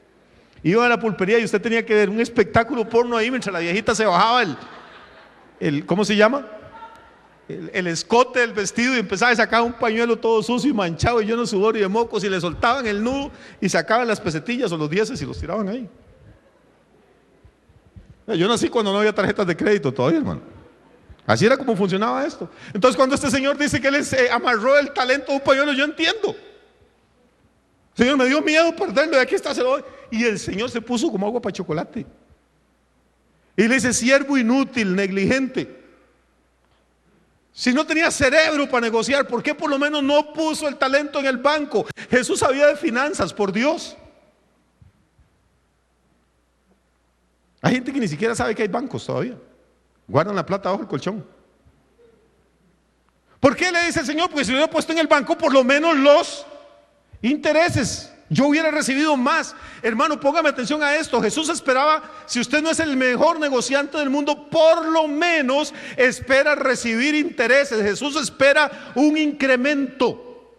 Iban a la pulpería y usted tenía que ver un espectáculo porno ahí mientras la viejita se bajaba ¿cómo se llama? El escote del vestido, y empezaba a sacar un pañuelo todo sucio y manchado y lleno de sudor y de mocos, y le soltaban el nudo y sacaban las pesetillas o los 10 y los tiraban ahí. Yo nací cuando no había tarjetas de crédito todavía, hermano. Así era como funcionaba esto. Entonces, cuando este señor dice que él amarró el talento de un pañuelo, yo entiendo. Señor, me dio miedo perderlo, y aquí está, se lo doy. Y el Señor se puso como agua para chocolate y le dice: siervo inútil, negligente. Si no tenía cerebro para negociar, ¿por qué por lo menos no puso el talento en el banco? Jesús sabía de finanzas, por Dios. Hay gente que ni siquiera sabe que hay bancos todavía. Guardan la plata bajo el colchón. ¿Por qué le dice el Señor? Porque si lo hubiera puesto en el banco, por lo menos los intereses, yo hubiera recibido más. Hermano, póngame atención a esto. Jesús esperaba, si usted no es el mejor negociante del mundo, por lo menos espera recibir intereses. Jesús espera un incremento.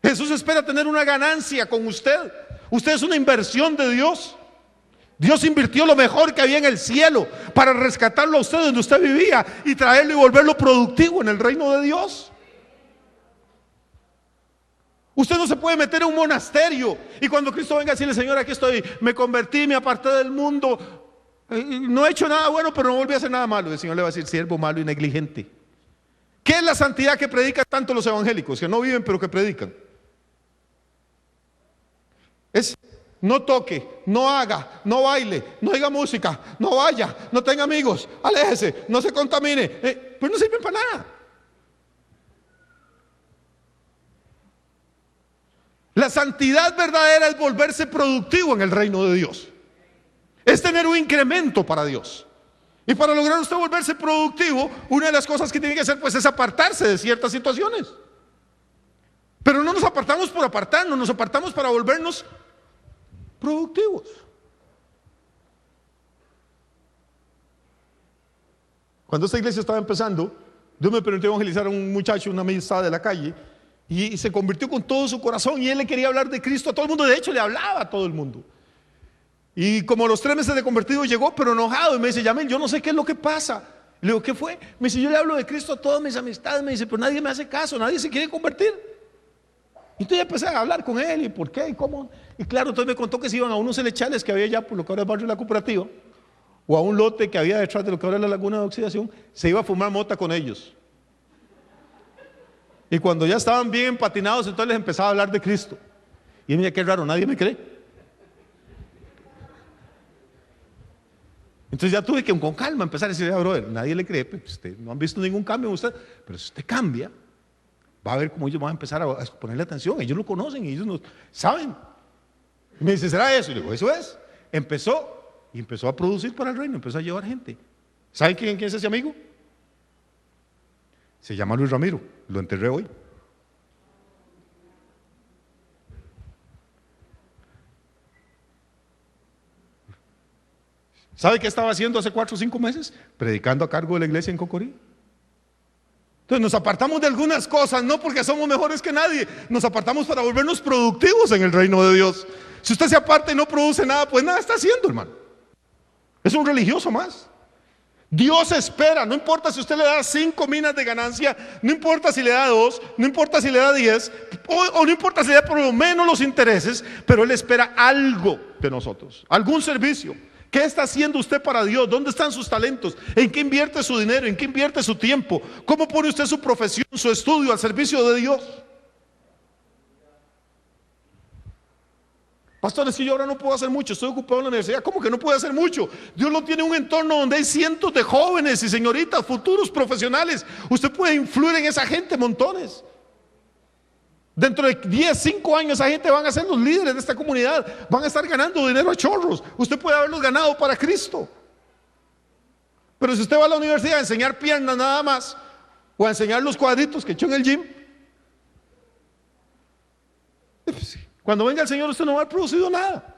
Jesús espera tener una ganancia con usted. Usted es una inversión de Dios. Dios invirtió lo mejor que había en el cielo para rescatarlo a usted donde usted vivía y traerlo y volverlo productivo en el reino de Dios. Usted no se puede meter en un monasterio y cuando Cristo venga a decirle: Señor, aquí estoy, me convertí, me aparté del mundo, no he hecho nada bueno, pero no volví a hacer nada malo. El Señor le va a decir: siervo malo y negligente. ¿Qué es la santidad que predican tanto los evangélicos, que no viven pero que predican? Es: no toque, no haga, no baile, no oiga música, no vaya, no tenga amigos, aléjese, no se contamine. Pues no sirven para nada. La santidad verdadera es volverse productivo en el reino de Dios. Es tener un incremento para Dios. Y para lograr usted volverse productivo, una de las cosas que tiene que hacer pues es apartarse de ciertas situaciones. Pero no nos apartamos por apartarnos, nos apartamos para volvernos productivos. Cuando esta iglesia estaba empezando, Dios me permitió evangelizar a un muchacho, una amistad de la calle, y se convirtió con todo su corazón, y él le quería hablar de Cristo a todo el mundo. De hecho, le hablaba a todo el mundo. Y como a los 3 meses de convertido llegó, pero enojado, y me dice: Yamel, yo no sé qué es lo que pasa. Le digo: ¿qué fue? Me dice: yo le hablo de Cristo a todas mis amistades. Me dice: pero nadie me hace caso, nadie se quiere convertir. Y entonces empecé a hablar con él, y por qué, y cómo. Y claro, entonces me contó que se iban a unos helechales que había allá por lo que ahora es el barrio de la Cooperativa, o a un lote que había detrás de lo que ahora es la Laguna de Oxidación. Se iba a fumar mota con ellos. Y cuando ya estaban bien empatinados, entonces les empezaba a hablar de Cristo. Y mira qué raro, nadie me cree. Entonces ya tuve que con calma empezar a decirle: brother, nadie le cree, pues usted no han visto ningún cambio en usted, pero si usted cambia, va a ver cómo ellos van a empezar a ponerle atención. Ellos lo conocen y ellos no saben. Y me dice: ¿será eso? Y le digo: eso es. Empezó a producir para el reino, empezó a llevar gente. ¿Saben quién es ese amigo? Se llama Luis Ramiro, lo enterré hoy. ¿Sabe qué estaba haciendo hace 4 o 5 meses? Predicando a cargo de la iglesia en Cocorí. Entonces nos apartamos de algunas cosas, no porque somos mejores que nadie, nos apartamos para volvernos productivos en el reino de Dios. Si usted se aparta y no produce nada, pues nada está haciendo, hermano. Es un religioso más. Dios espera, no importa si usted le da 5 minas de ganancia, no importa si le da 2, no importa si le da 10, o no importa si le da por lo menos los intereses, pero Él espera algo de nosotros, algún servicio. ¿Qué está haciendo usted para Dios? ¿Dónde están sus talentos? ¿En qué invierte su dinero? ¿En qué invierte su tiempo? ¿Cómo pone usted su profesión, su estudio al servicio de Dios? Pastor, es que yo ahora no puedo hacer mucho, estoy ocupado en la universidad. ¿Cómo que no puede hacer mucho? Dios lo tiene en un entorno donde hay cientos de jóvenes y señoritas, futuros profesionales. Usted puede influir en esa gente montones. Dentro de 10, 5 años esa gente van a ser los líderes de esta comunidad, van a estar ganando dinero a chorros. Usted puede haberlos ganado para Cristo. Pero si usted va a la universidad a enseñar piernas nada más, o a enseñar los cuadritos que echó en el gym, cuando venga el Señor usted no va a haber producido nada.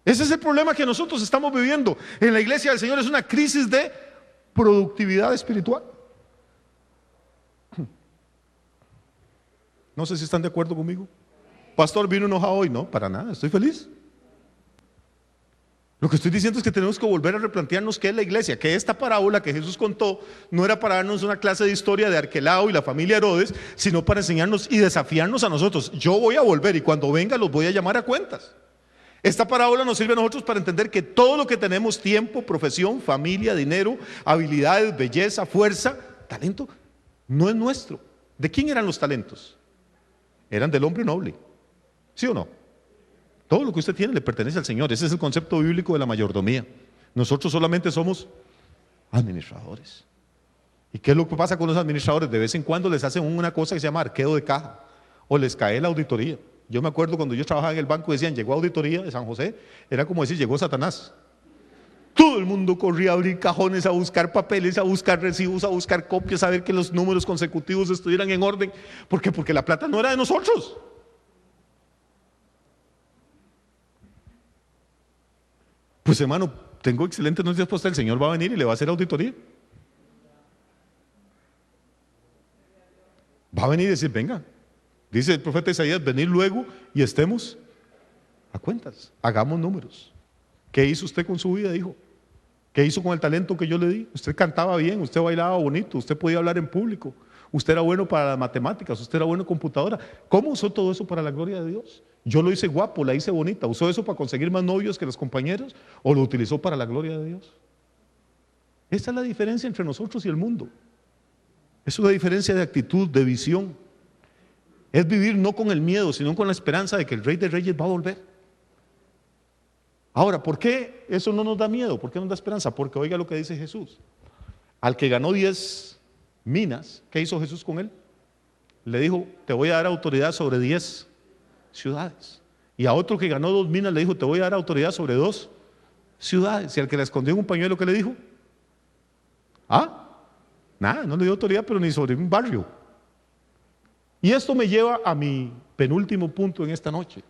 Ese es el problema que nosotros estamos viviendo en la iglesia del Señor. Es una crisis de productividad espiritual. No sé si están de acuerdo conmigo. Pastor, ¿vino enojado hoy? No, para nada, estoy feliz. Lo que estoy diciendo es que tenemos que volver a replantearnos qué es la iglesia, que esta parábola que Jesús contó no era para darnos una clase de historia de Arquelao y la familia Herodes, sino para enseñarnos y desafiarnos a nosotros. Yo voy a volver y cuando venga los voy a llamar a cuentas. Esta parábola nos sirve a nosotros para entender que todo lo que tenemos, tiempo, profesión, familia, dinero, habilidades, belleza, fuerza, talento, no es nuestro. ¿De quién eran los talentos? Eran del hombre noble, ¿sí o no? Todo lo que usted tiene le pertenece al Señor. Ese es el concepto bíblico de la mayordomía. Nosotros solamente somos administradores. ¿Y qué es lo que pasa con los administradores? De vez en cuando les hacen una cosa que se llama arqueo de caja, o les cae la auditoría. Yo me acuerdo cuando yo trabajaba en el banco, decían: llegó auditoría de San José. Era como decir: llegó Satanás. Todo el mundo corría a abrir cajones, a buscar papeles, a buscar recibos, a buscar copias, a ver que los números consecutivos estuvieran en orden. ¿Por qué? Porque la plata no era de nosotros. Pues hermano, tengo excelentes noticias para usted. El Señor va a venir y le va a hacer auditoría. Va a venir y decir: venga, dice el profeta Isaías, venir luego y estemos a cuentas, hagamos números. ¿Qué hizo usted con su vida, hijo? ¿Qué hizo con el talento que yo le di? Usted cantaba bien, usted bailaba bonito, usted podía hablar en público, usted era bueno para las matemáticas, usted era bueno en computadora. ¿Cómo usó todo eso para la gloria de Dios? Yo lo hice guapo, la hice bonita. ¿Usó eso para conseguir más novios que los compañeros o lo utilizó para la gloria de Dios? Esa es la diferencia entre nosotros y el mundo. Es una diferencia de actitud, de visión. Es vivir no con el miedo, sino con la esperanza de que el Rey de Reyes va a volver. Ahora, ¿por qué eso no nos da miedo? ¿Por qué nos da esperanza? Porque oiga lo que dice Jesús. Al que ganó 10 minas, ¿qué hizo Jesús con él? Le dijo, te voy a dar autoridad sobre 10 ciudades. Y a otro que ganó 2 minas le dijo, te voy a dar autoridad sobre 2 ciudades. Y al que le escondió en un pañuelo, ¿qué le dijo? Nada, no le dio autoridad, pero ni sobre un barrio. Y esto me lleva a mi penúltimo punto en esta noche.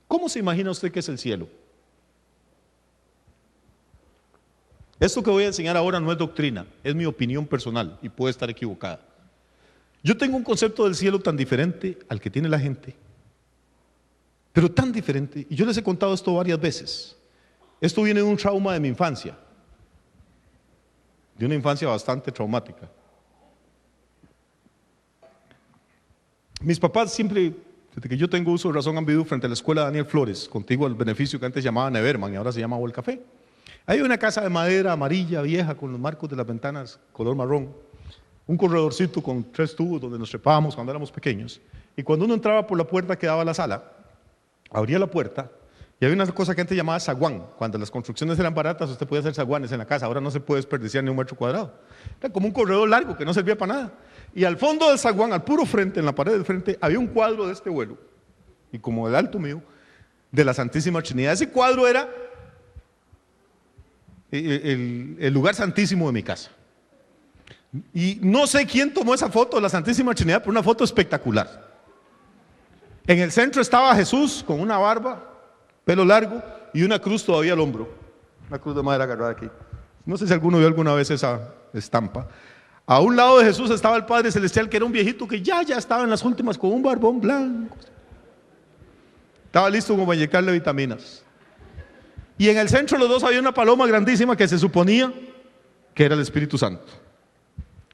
¿Cómo se imagina usted que es el cielo? Esto que voy a enseñar ahora no es doctrina, es mi opinión personal y puede estar equivocada. Yo tengo un concepto del cielo tan diferente al que tiene la gente, pero tan diferente, y yo les he contado esto varias veces. Esto viene de un trauma de mi infancia, de una infancia bastante traumática. Mis papás siempre, desde que yo tengo uso de razón, han vivido frente a la escuela Daniel Flores, contiguo al beneficio que antes llamaba Neverman y ahora se llama El Café. Hay una casa de madera amarilla, vieja, con los marcos de las ventanas color marrón, un corredorcito con 3 tubos donde nos trepábamos cuando éramos pequeños, y cuando uno entraba por la puerta que daba a la sala, abría la puerta y había una cosa que antes llamaba zaguán. Cuando las construcciones eran baratas usted podía hacer zaguanes en la casa, ahora no se puede desperdiciar ni un metro cuadrado. Era como un corredor largo que no servía para nada, y al fondo del zaguán, al puro frente, en la pared del frente, había un cuadro de este vuelo, y como el alto mío, de la Santísima Trinidad. Ese cuadro era el lugar santísimo de mi casa. Y no sé quién tomó esa foto de la Santísima Trinidad, pero una foto espectacular. En el centro estaba Jesús con una barba, pelo largo y una cruz todavía al hombro, una cruz de madera agarrada aquí. No sé si alguno vio alguna vez esa estampa. A un lado de Jesús estaba el Padre Celestial, que era un viejito que ya estaba en las últimas, con un barbón blanco. Estaba listo como para inyectarle vitaminas. Y en el centro de los dos había una paloma grandísima que se suponía que era el Espíritu Santo.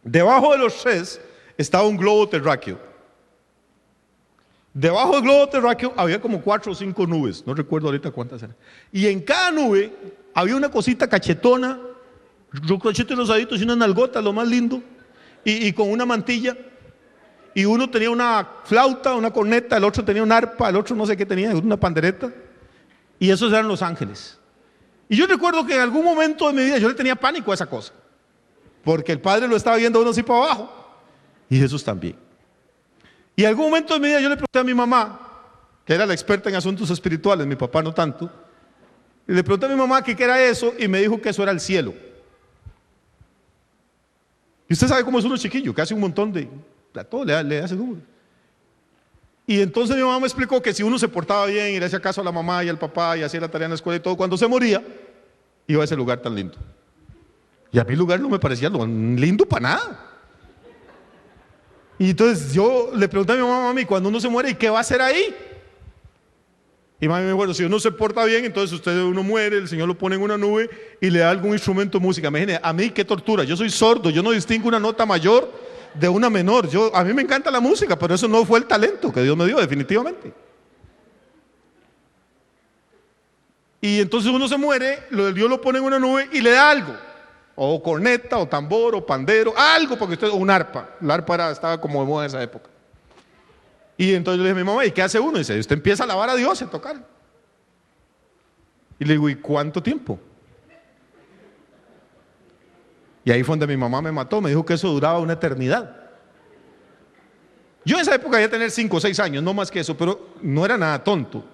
Debajo de los 3 estaba un globo terráqueo. Debajo del globo terráqueo había como 4 o 5 nubes, no recuerdo ahorita cuántas eran. Y en cada nube había una cosita cachetona, cachetes rosaditos y unas nalgotas, lo más lindo, y con una mantilla. Y uno tenía una flauta, una corneta, el otro tenía un arpa, el otro no sé qué tenía, una pandereta. Y esos eran los ángeles. Y yo recuerdo que en algún momento de mi vida yo le tenía pánico a esa cosa, porque el Padre lo estaba viendo a uno así para abajo, y Jesús también. Y en algún momento de mi vida yo le pregunté a mi mamá, que era la experta en asuntos espirituales, mi papá no tanto, y le pregunté a mi mamá qué era eso, y me dijo que eso era el cielo. Y usted sabe cómo es uno chiquillo, que hace un montón de, a todo le hace número. Y entonces mi mamá me explicó que si uno se portaba bien y le hacía caso a la mamá y al papá y hacía la tarea en la escuela y todo, cuando se moría, iba a ese lugar tan lindo. Y a mí el lugar no me parecía lo lindo para nada. Y entonces yo le pregunté a mi mamá, mami, cuando uno se muere, ¿y qué va a hacer ahí? Y mami me dijo, bueno, si uno se porta bien, entonces uno muere, el Señor lo pone en una nube y le da algún instrumento de música. Imagínate, a mí qué tortura, yo soy sordo, yo no distingo una nota mayor de una menor. A mí me encanta la música, pero eso no fue el talento que Dios me dio, definitivamente. Y entonces uno se muere, Dios lo pone en una nube y le da algo, o corneta, o tambor, o pandero, algo, porque o un arpa. La arpa estaba como de moda en esa época. Y entonces yo le dije a mi mamá, ¿y qué hace uno? Y dice, usted empieza a alabar a Dios y a tocar. Y le digo, ¿y cuánto tiempo? Y ahí fue donde mi mamá me mató, me dijo que eso duraba una eternidad. Yo en esa época iba a tener 5 o 6 años, no más que eso, pero no era nada tonto.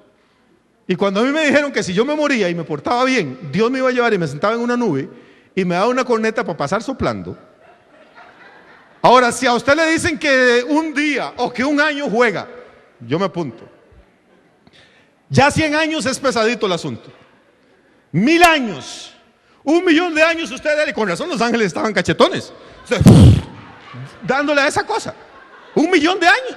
Y cuando a mí me dijeron que si yo me moría y me portaba bien, Dios me iba a llevar y me sentaba en una nube y me daba una corneta para pasar soplando. Ahora, si a usted le dicen que un día o que un año juega, yo me apunto. Ya 100 años es pesadito el asunto. 1000 años. 1.000.000 de años ustedes, y con razón los ángeles estaban cachetones, dándole a esa cosa. 1.000.000 de años.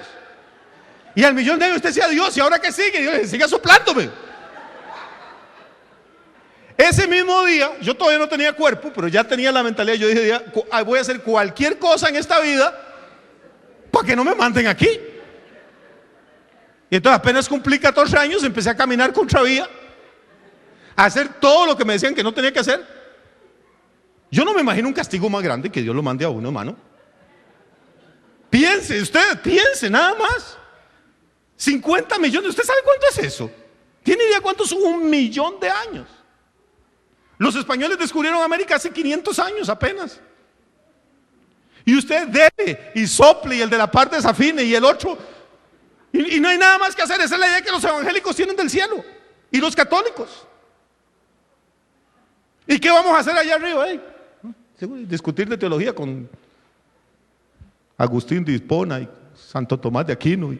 Y al 1.000.000 de años usted decía, Dios, ¿y ahora qué sigue? Dios, siga soplándome. Ese mismo día, yo todavía no tenía cuerpo, pero ya tenía la mentalidad. Yo dije, voy a hacer cualquier cosa en esta vida para que no me manden aquí. Y entonces apenas cumplí 14 años, empecé a caminar contravía, a hacer todo lo que me decían que no tenía que hacer. Yo no me imagino un castigo más grande que Dios lo mande a uno, hermano. Piense, usted piense nada más. 50 millones, ¿usted sabe cuánto es eso? ¿Tiene idea cuánto son 1 millón de años? Los españoles descubrieron América hace 500 años apenas. Y usted debe y sople, y el de la parte desafine, y el otro. Y no hay nada más que hacer. Esa es la idea que los evangélicos tienen del cielo. Y los católicos. ¿Y qué vamos a hacer allá arriba? Discutir de teología con Agustín de Hipona y Santo Tomás de Aquino.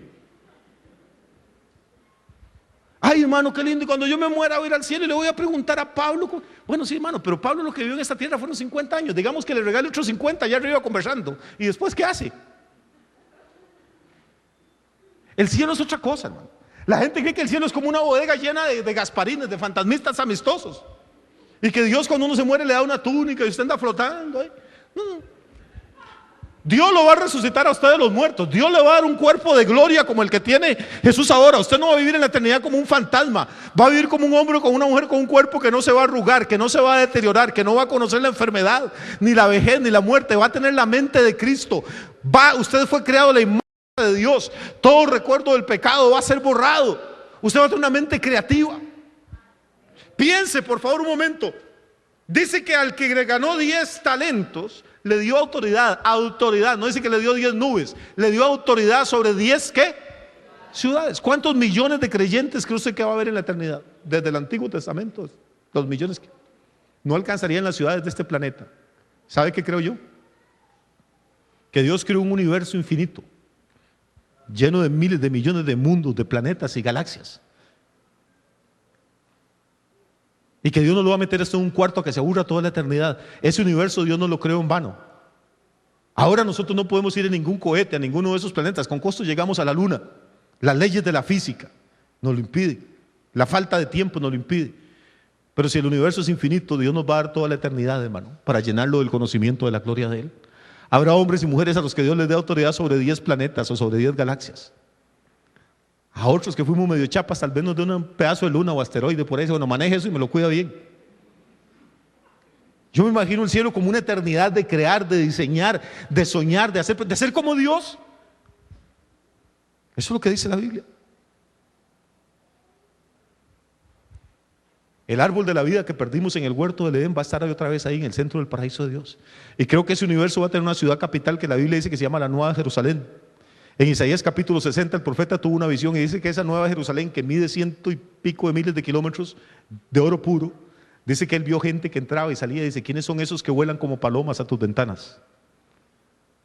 Ay, hermano, qué lindo. Y cuando yo me muera voy a ir al cielo y le voy a preguntar a Pablo. Bueno, sí, hermano, pero Pablo lo que vivió en esta tierra fueron 50 años. Digamos que le regale otros 50 allá arriba conversando. ¿Y después qué hace? El cielo es otra cosa, hermano. La gente cree que el cielo es como una bodega llena de gasparines, de fantasmistas amistosos. Y que Dios cuando uno se muere le da una túnica y usted anda flotando. No. Dios lo va a resucitar a usted de los muertos. Dios le va a dar un cuerpo de gloria como el que tiene Jesús ahora. Usted no va a vivir en la eternidad como un fantasma. Va a vivir como un hombre o como una mujer con un cuerpo que no se va a arrugar, que no se va a deteriorar, que no va a conocer la enfermedad, ni la vejez, ni la muerte. Va a tener la mente de Cristo. Usted fue creado a la imagen de Dios. Todo recuerdo del pecado va a ser borrado. Usted va a tener una mente creativa. Piense por favor un momento. Dice que al que le ganó 10 talentos le dio autoridad, no dice que le dio 10 nubes, le dio autoridad sobre 10 ¿qué? Ciudades. ¿Cuántos millones de creyentes cree usted que va a haber en la eternidad? Desde el Antiguo Testamento, los millones que no alcanzarían las ciudades de este planeta. ¿Sabe qué creo yo? Que Dios creó un universo infinito, lleno de miles de millones de mundos, de planetas y galaxias. Y que Dios no lo va a meter esto en un cuarto a que se aburra toda la eternidad. Ese universo Dios no lo creó en vano. Ahora nosotros no podemos ir en ningún cohete a ninguno de esos planetas. Con costo llegamos a la luna. Las leyes de la física nos lo impiden. La falta de tiempo nos lo impide. Pero si el universo es infinito, Dios nos va a dar toda la eternidad, hermano, para llenarlo del conocimiento de la gloria de Él. Habrá hombres y mujeres a los que Dios les dé autoridad sobre 10 planetas o sobre 10 galaxias. A otros que fuimos medio chapas, tal vez nos dé un pedazo de luna o asteroide por ahí. Bueno, maneje eso y me lo cuida bien. Yo me imagino el cielo como una eternidad de crear, de diseñar, de soñar, de ser como Dios. Eso es lo que dice la Biblia. El árbol de la vida que perdimos en el huerto del Edén va a estar otra vez ahí en el centro del paraíso de Dios. Y creo que ese universo va a tener una ciudad capital que la Biblia dice que se llama la Nueva Jerusalén. En Isaías capítulo 60 el profeta tuvo una visión y dice que esa Nueva Jerusalén, que mide 100 y pico de miles de kilómetros de oro puro, dice que él vio gente que entraba y salía y dice: ¿quiénes son esos que vuelan como palomas a tus ventanas?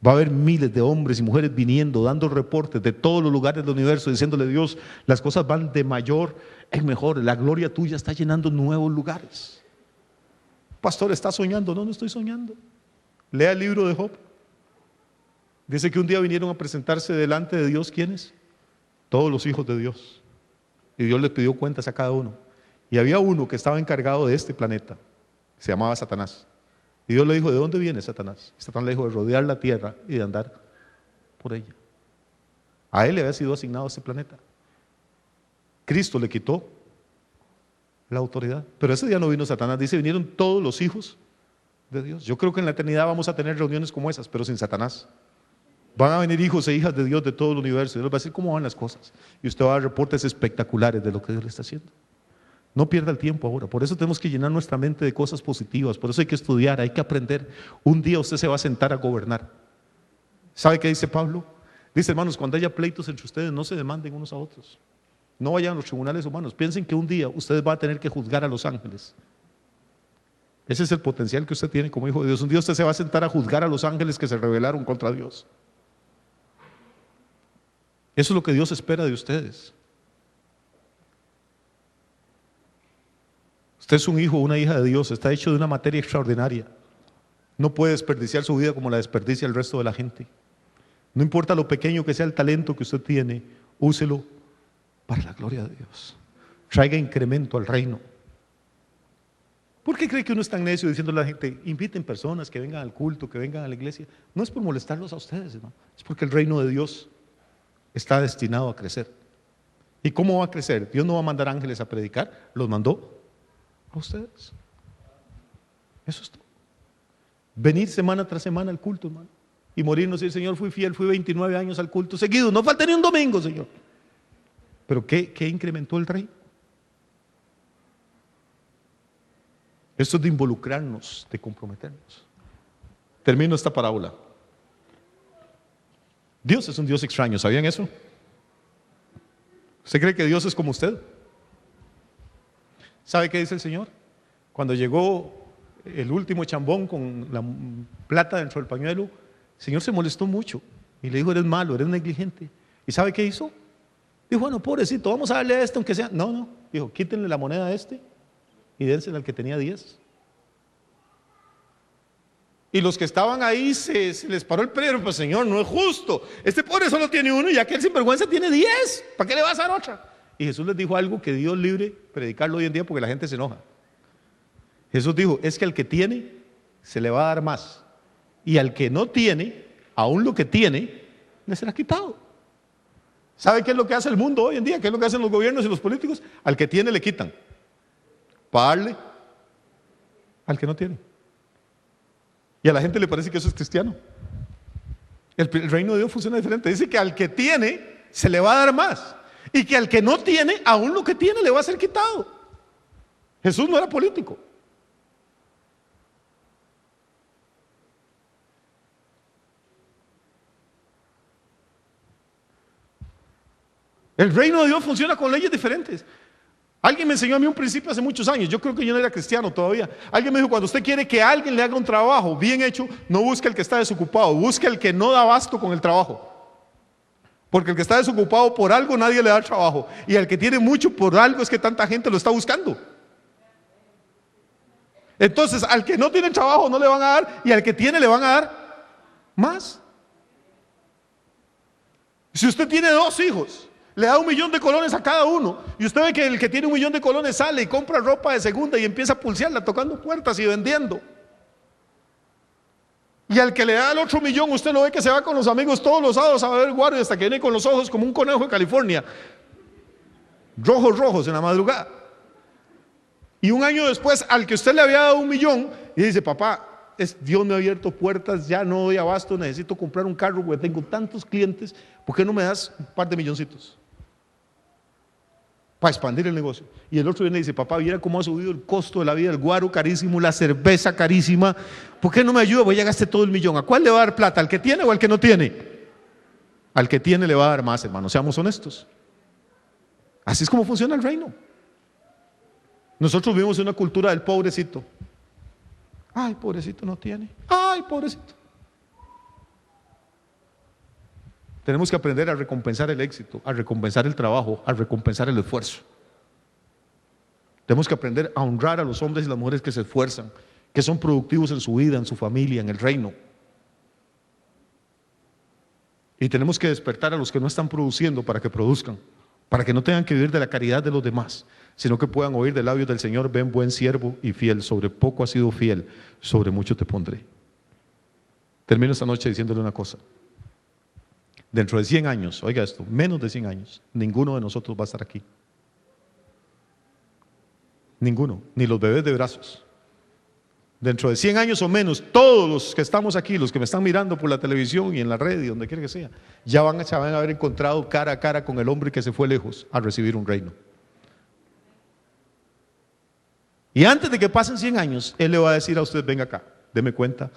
Va a haber miles de hombres y mujeres viniendo, dando reportes de todos los lugares del universo, diciéndole: Dios, las cosas van de mayor en mejor, la gloria tuya está llenando nuevos lugares. Pastor, ¿está soñando? No, no estoy soñando. Lea el libro de Job. Dice que un día vinieron a presentarse delante de Dios, ¿quiénes? Todos los hijos de Dios. Y Dios les pidió cuentas a cada uno. Y había uno que estaba encargado de este planeta, se llamaba Satanás. Y Dios le dijo: ¿de dónde viene Satanás? Y Satanás le dijo: de rodear la tierra y de andar por ella. A él le había sido asignado este planeta. Cristo le quitó la autoridad. Pero ese día no vino Satanás, dice: vinieron todos los hijos de Dios. Yo creo que en la eternidad vamos a tener reuniones como esas, pero sin Satanás. Van a venir hijos e hijas de Dios de todo el universo. Dios les va a decir cómo van las cosas. Y usted va a dar reportes espectaculares de lo que Dios le está haciendo. No pierda el tiempo ahora. Por eso tenemos que llenar nuestra mente de cosas positivas. Por eso hay que estudiar, hay que aprender. Un día usted se va a sentar a gobernar. ¿Sabe qué dice Pablo? Dice: hermanos, cuando haya pleitos entre ustedes, no se demanden unos a otros. No vayan a los tribunales humanos. Piensen que un día ustedes van a tener que juzgar a los ángeles. Ese es el potencial que usted tiene como hijo de Dios. Un día usted se va a sentar a juzgar a los ángeles que se rebelaron contra Dios. Eso es lo que Dios espera de ustedes. Usted es un hijo o una hija de Dios, está hecho de una materia extraordinaria. No puede desperdiciar su vida como la desperdicia el resto de la gente. No importa lo pequeño que sea el talento que usted tiene, úselo para la gloria de Dios. Traiga incremento al reino. ¿Por qué cree que uno es tan necio diciéndole a la gente, inviten personas que vengan al culto, que vengan a la iglesia? No es por molestarlos a ustedes, hermano. Es porque el reino de Dios está destinado a crecer. ¿Y cómo va a crecer? Dios no va a mandar ángeles a predicar, los mandó a ustedes. Eso es todo. Venir semana tras semana al culto, hermano. Y morirnos y decir, Señor, fui fiel, fui 29 años al culto seguido. No falta ni un domingo, Señor. Pero ¿qué incrementó el reino? Esto es de involucrarnos, de comprometernos. Termino esta parábola. Dios es un Dios extraño, ¿sabían eso? ¿Usted cree que Dios es como usted? ¿Sabe qué dice el Señor? Cuando llegó el último chambón con la plata dentro del pañuelo, el Señor se molestó mucho y le dijo, eres malo, eres negligente. ¿Y sabe qué hizo? Dijo, bueno, pobrecito, vamos a darle a este aunque sea. No, dijo, quítenle la moneda a este y dénsela al que tenía 10. Y los que estaban ahí se les paró el pelo, pues Señor, no es justo. Este pobre solo tiene uno y aquel sinvergüenza tiene 10. ¿Para qué le vas a dar otra? Y Jesús les dijo algo que Dios libre predicarlo hoy en día porque la gente se enoja. Jesús dijo, es que al que tiene se le va a dar más. Y al que no tiene, aún lo que tiene, le será quitado. ¿Sabe qué es lo que hace el mundo hoy en día? ¿Qué es lo que hacen los gobiernos y los políticos? Al que tiene le quitan. Para darle al que no tiene. Y a la gente le parece que eso es cristiano. El reino de Dios funciona diferente. Dice que al que tiene se le va a dar más. Y que al que no tiene, aún lo que tiene le va a ser quitado. Jesús no era político. El reino de Dios funciona con leyes diferentes. Alguien me enseñó a mí un principio hace muchos años. Yo creo que yo no era cristiano todavía. Alguien me dijo, cuando usted quiere que alguien le haga un trabajo bien hecho, no busque el que está desocupado, busque el que no da abasto con el trabajo. Porque el que está desocupado por algo nadie le da trabajo. Y el que tiene mucho por algo es que tanta gente lo está buscando. Entonces al que no tiene trabajo no le van a dar, y al que tiene le van a dar más. Si usted tiene 2 hijos, le da 1.000.000 de colones a cada uno, y usted ve que el que tiene 1.000.000 de colones sale y compra ropa de segunda y empieza a pulsearla, tocando puertas y vendiendo. Y al que le da el otro 1.000.000, usted lo ve que se va con los amigos todos los sábados a beber guaro hasta que viene con los ojos como un conejo de California, rojos en la madrugada. Y un año después, al que usted le había dado 1.000.000, y dice, papá, Dios me ha abierto puertas, ya no doy abasto, necesito comprar un carro porque tengo tantos clientes, ¿por qué no me das un par de milloncitos? Para expandir el negocio. Y el otro viene y dice, papá, viera cómo ha subido el costo de la vida, el guaro carísimo, la cerveza carísima, ¿por qué no me ayuda? Voy a gastar todo el 1.000.000. ¿A cuál le va a dar plata? ¿Al que tiene o al que no tiene? Al que tiene le va a dar más, hermanos, seamos honestos. Así es como funciona el reino. Nosotros vivimos en una cultura del pobrecito. Ay, pobrecito no tiene. Ay, pobrecito. Tenemos que aprender a recompensar el éxito, a recompensar el trabajo, a recompensar el esfuerzo. Tenemos que aprender a honrar a los hombres y las mujeres que se esfuerzan, que son productivos en su vida, en su familia, en el reino. Y tenemos que despertar a los que no están produciendo para que produzcan, para que no tengan que vivir de la caridad de los demás, sino que puedan oír de labios del Señor, ven buen siervo y fiel, sobre poco has sido fiel, sobre mucho te pondré. Termino esta noche diciéndole una cosa. Dentro de 100 años, oiga esto, menos de 100 años, ninguno de nosotros va a estar aquí. Ninguno, ni los bebés de brazos. Dentro de 100 años o menos, todos los que estamos aquí, los que me están mirando por la televisión y en la red y donde quiera que sea, se van a haber encontrado cara a cara con el hombre que se fue lejos a recibir un reino. Y antes de que pasen 100 años, Él le va a decir a usted, venga acá, deme cuenta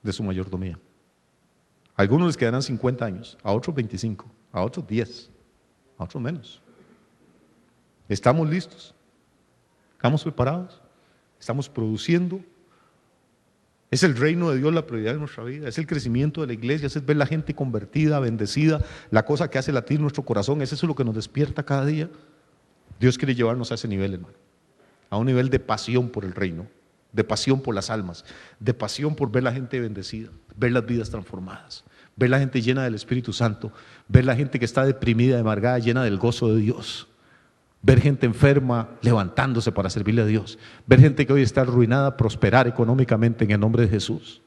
de su mayordomía. A algunos les quedarán 50 años, a otros 25, a otros 10, a otros menos. ¿Estamos listos? ¿Estamos preparados? ¿Estamos produciendo? ¿Es el reino de Dios la prioridad de nuestra vida? ¿Es el crecimiento de la iglesia? ¿Es ver la gente convertida, bendecida? La cosa que hace latir nuestro corazón, ¿es eso lo que nos despierta cada día? Dios quiere llevarnos a ese nivel, hermano. A un nivel de pasión por el reino, de pasión por las almas, de pasión por ver la gente bendecida, ver las vidas transformadas, ver la gente llena del Espíritu Santo, ver la gente que está deprimida, amargada, llena del gozo de Dios. ver gente enferma levantándose para servirle a Dios, ver gente que hoy está arruinada prosperar económicamente en el nombre de Jesús.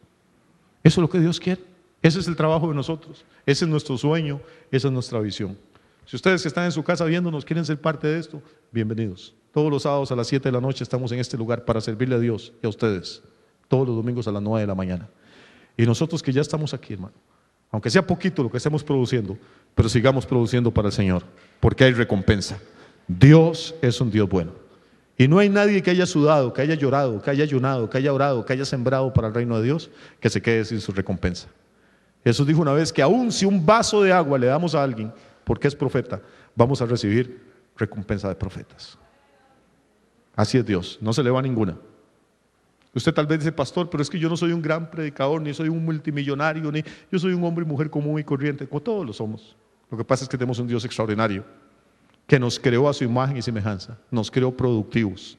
Eso es lo que Dios quiere. Ese es el trabajo de nosotros, ese es nuestro sueño, esa es nuestra visión. Si ustedes que están en su casa viéndonos quieren ser parte de esto, bienvenidos. Todos los sábados a las 7 de la noche estamos en este lugar para servirle a Dios y a ustedes. Todos los domingos a las 9 de la mañana. Y nosotros que ya estamos aquí, hermano, aunque sea poquito lo que estemos produciendo, pero sigamos produciendo para el Señor, porque hay recompensa. Dios es un Dios bueno. Y no hay nadie que haya sudado, que haya llorado, que haya ayunado, que haya orado, que haya sembrado para el reino de Dios, que se quede sin su recompensa. Jesús dijo una vez que aun si un vaso de agua le damos a alguien, porque es profeta, vamos a recibir recompensa de profetas. Así es Dios, no se le va ninguna. Usted tal vez dice, pastor, pero es que yo no soy un gran predicador, ni soy un multimillonario, ni yo soy un hombre y mujer común y corriente, como todos lo somos. Lo que pasa es que tenemos un Dios extraordinario, que nos creó a su imagen y semejanza, nos creó productivos,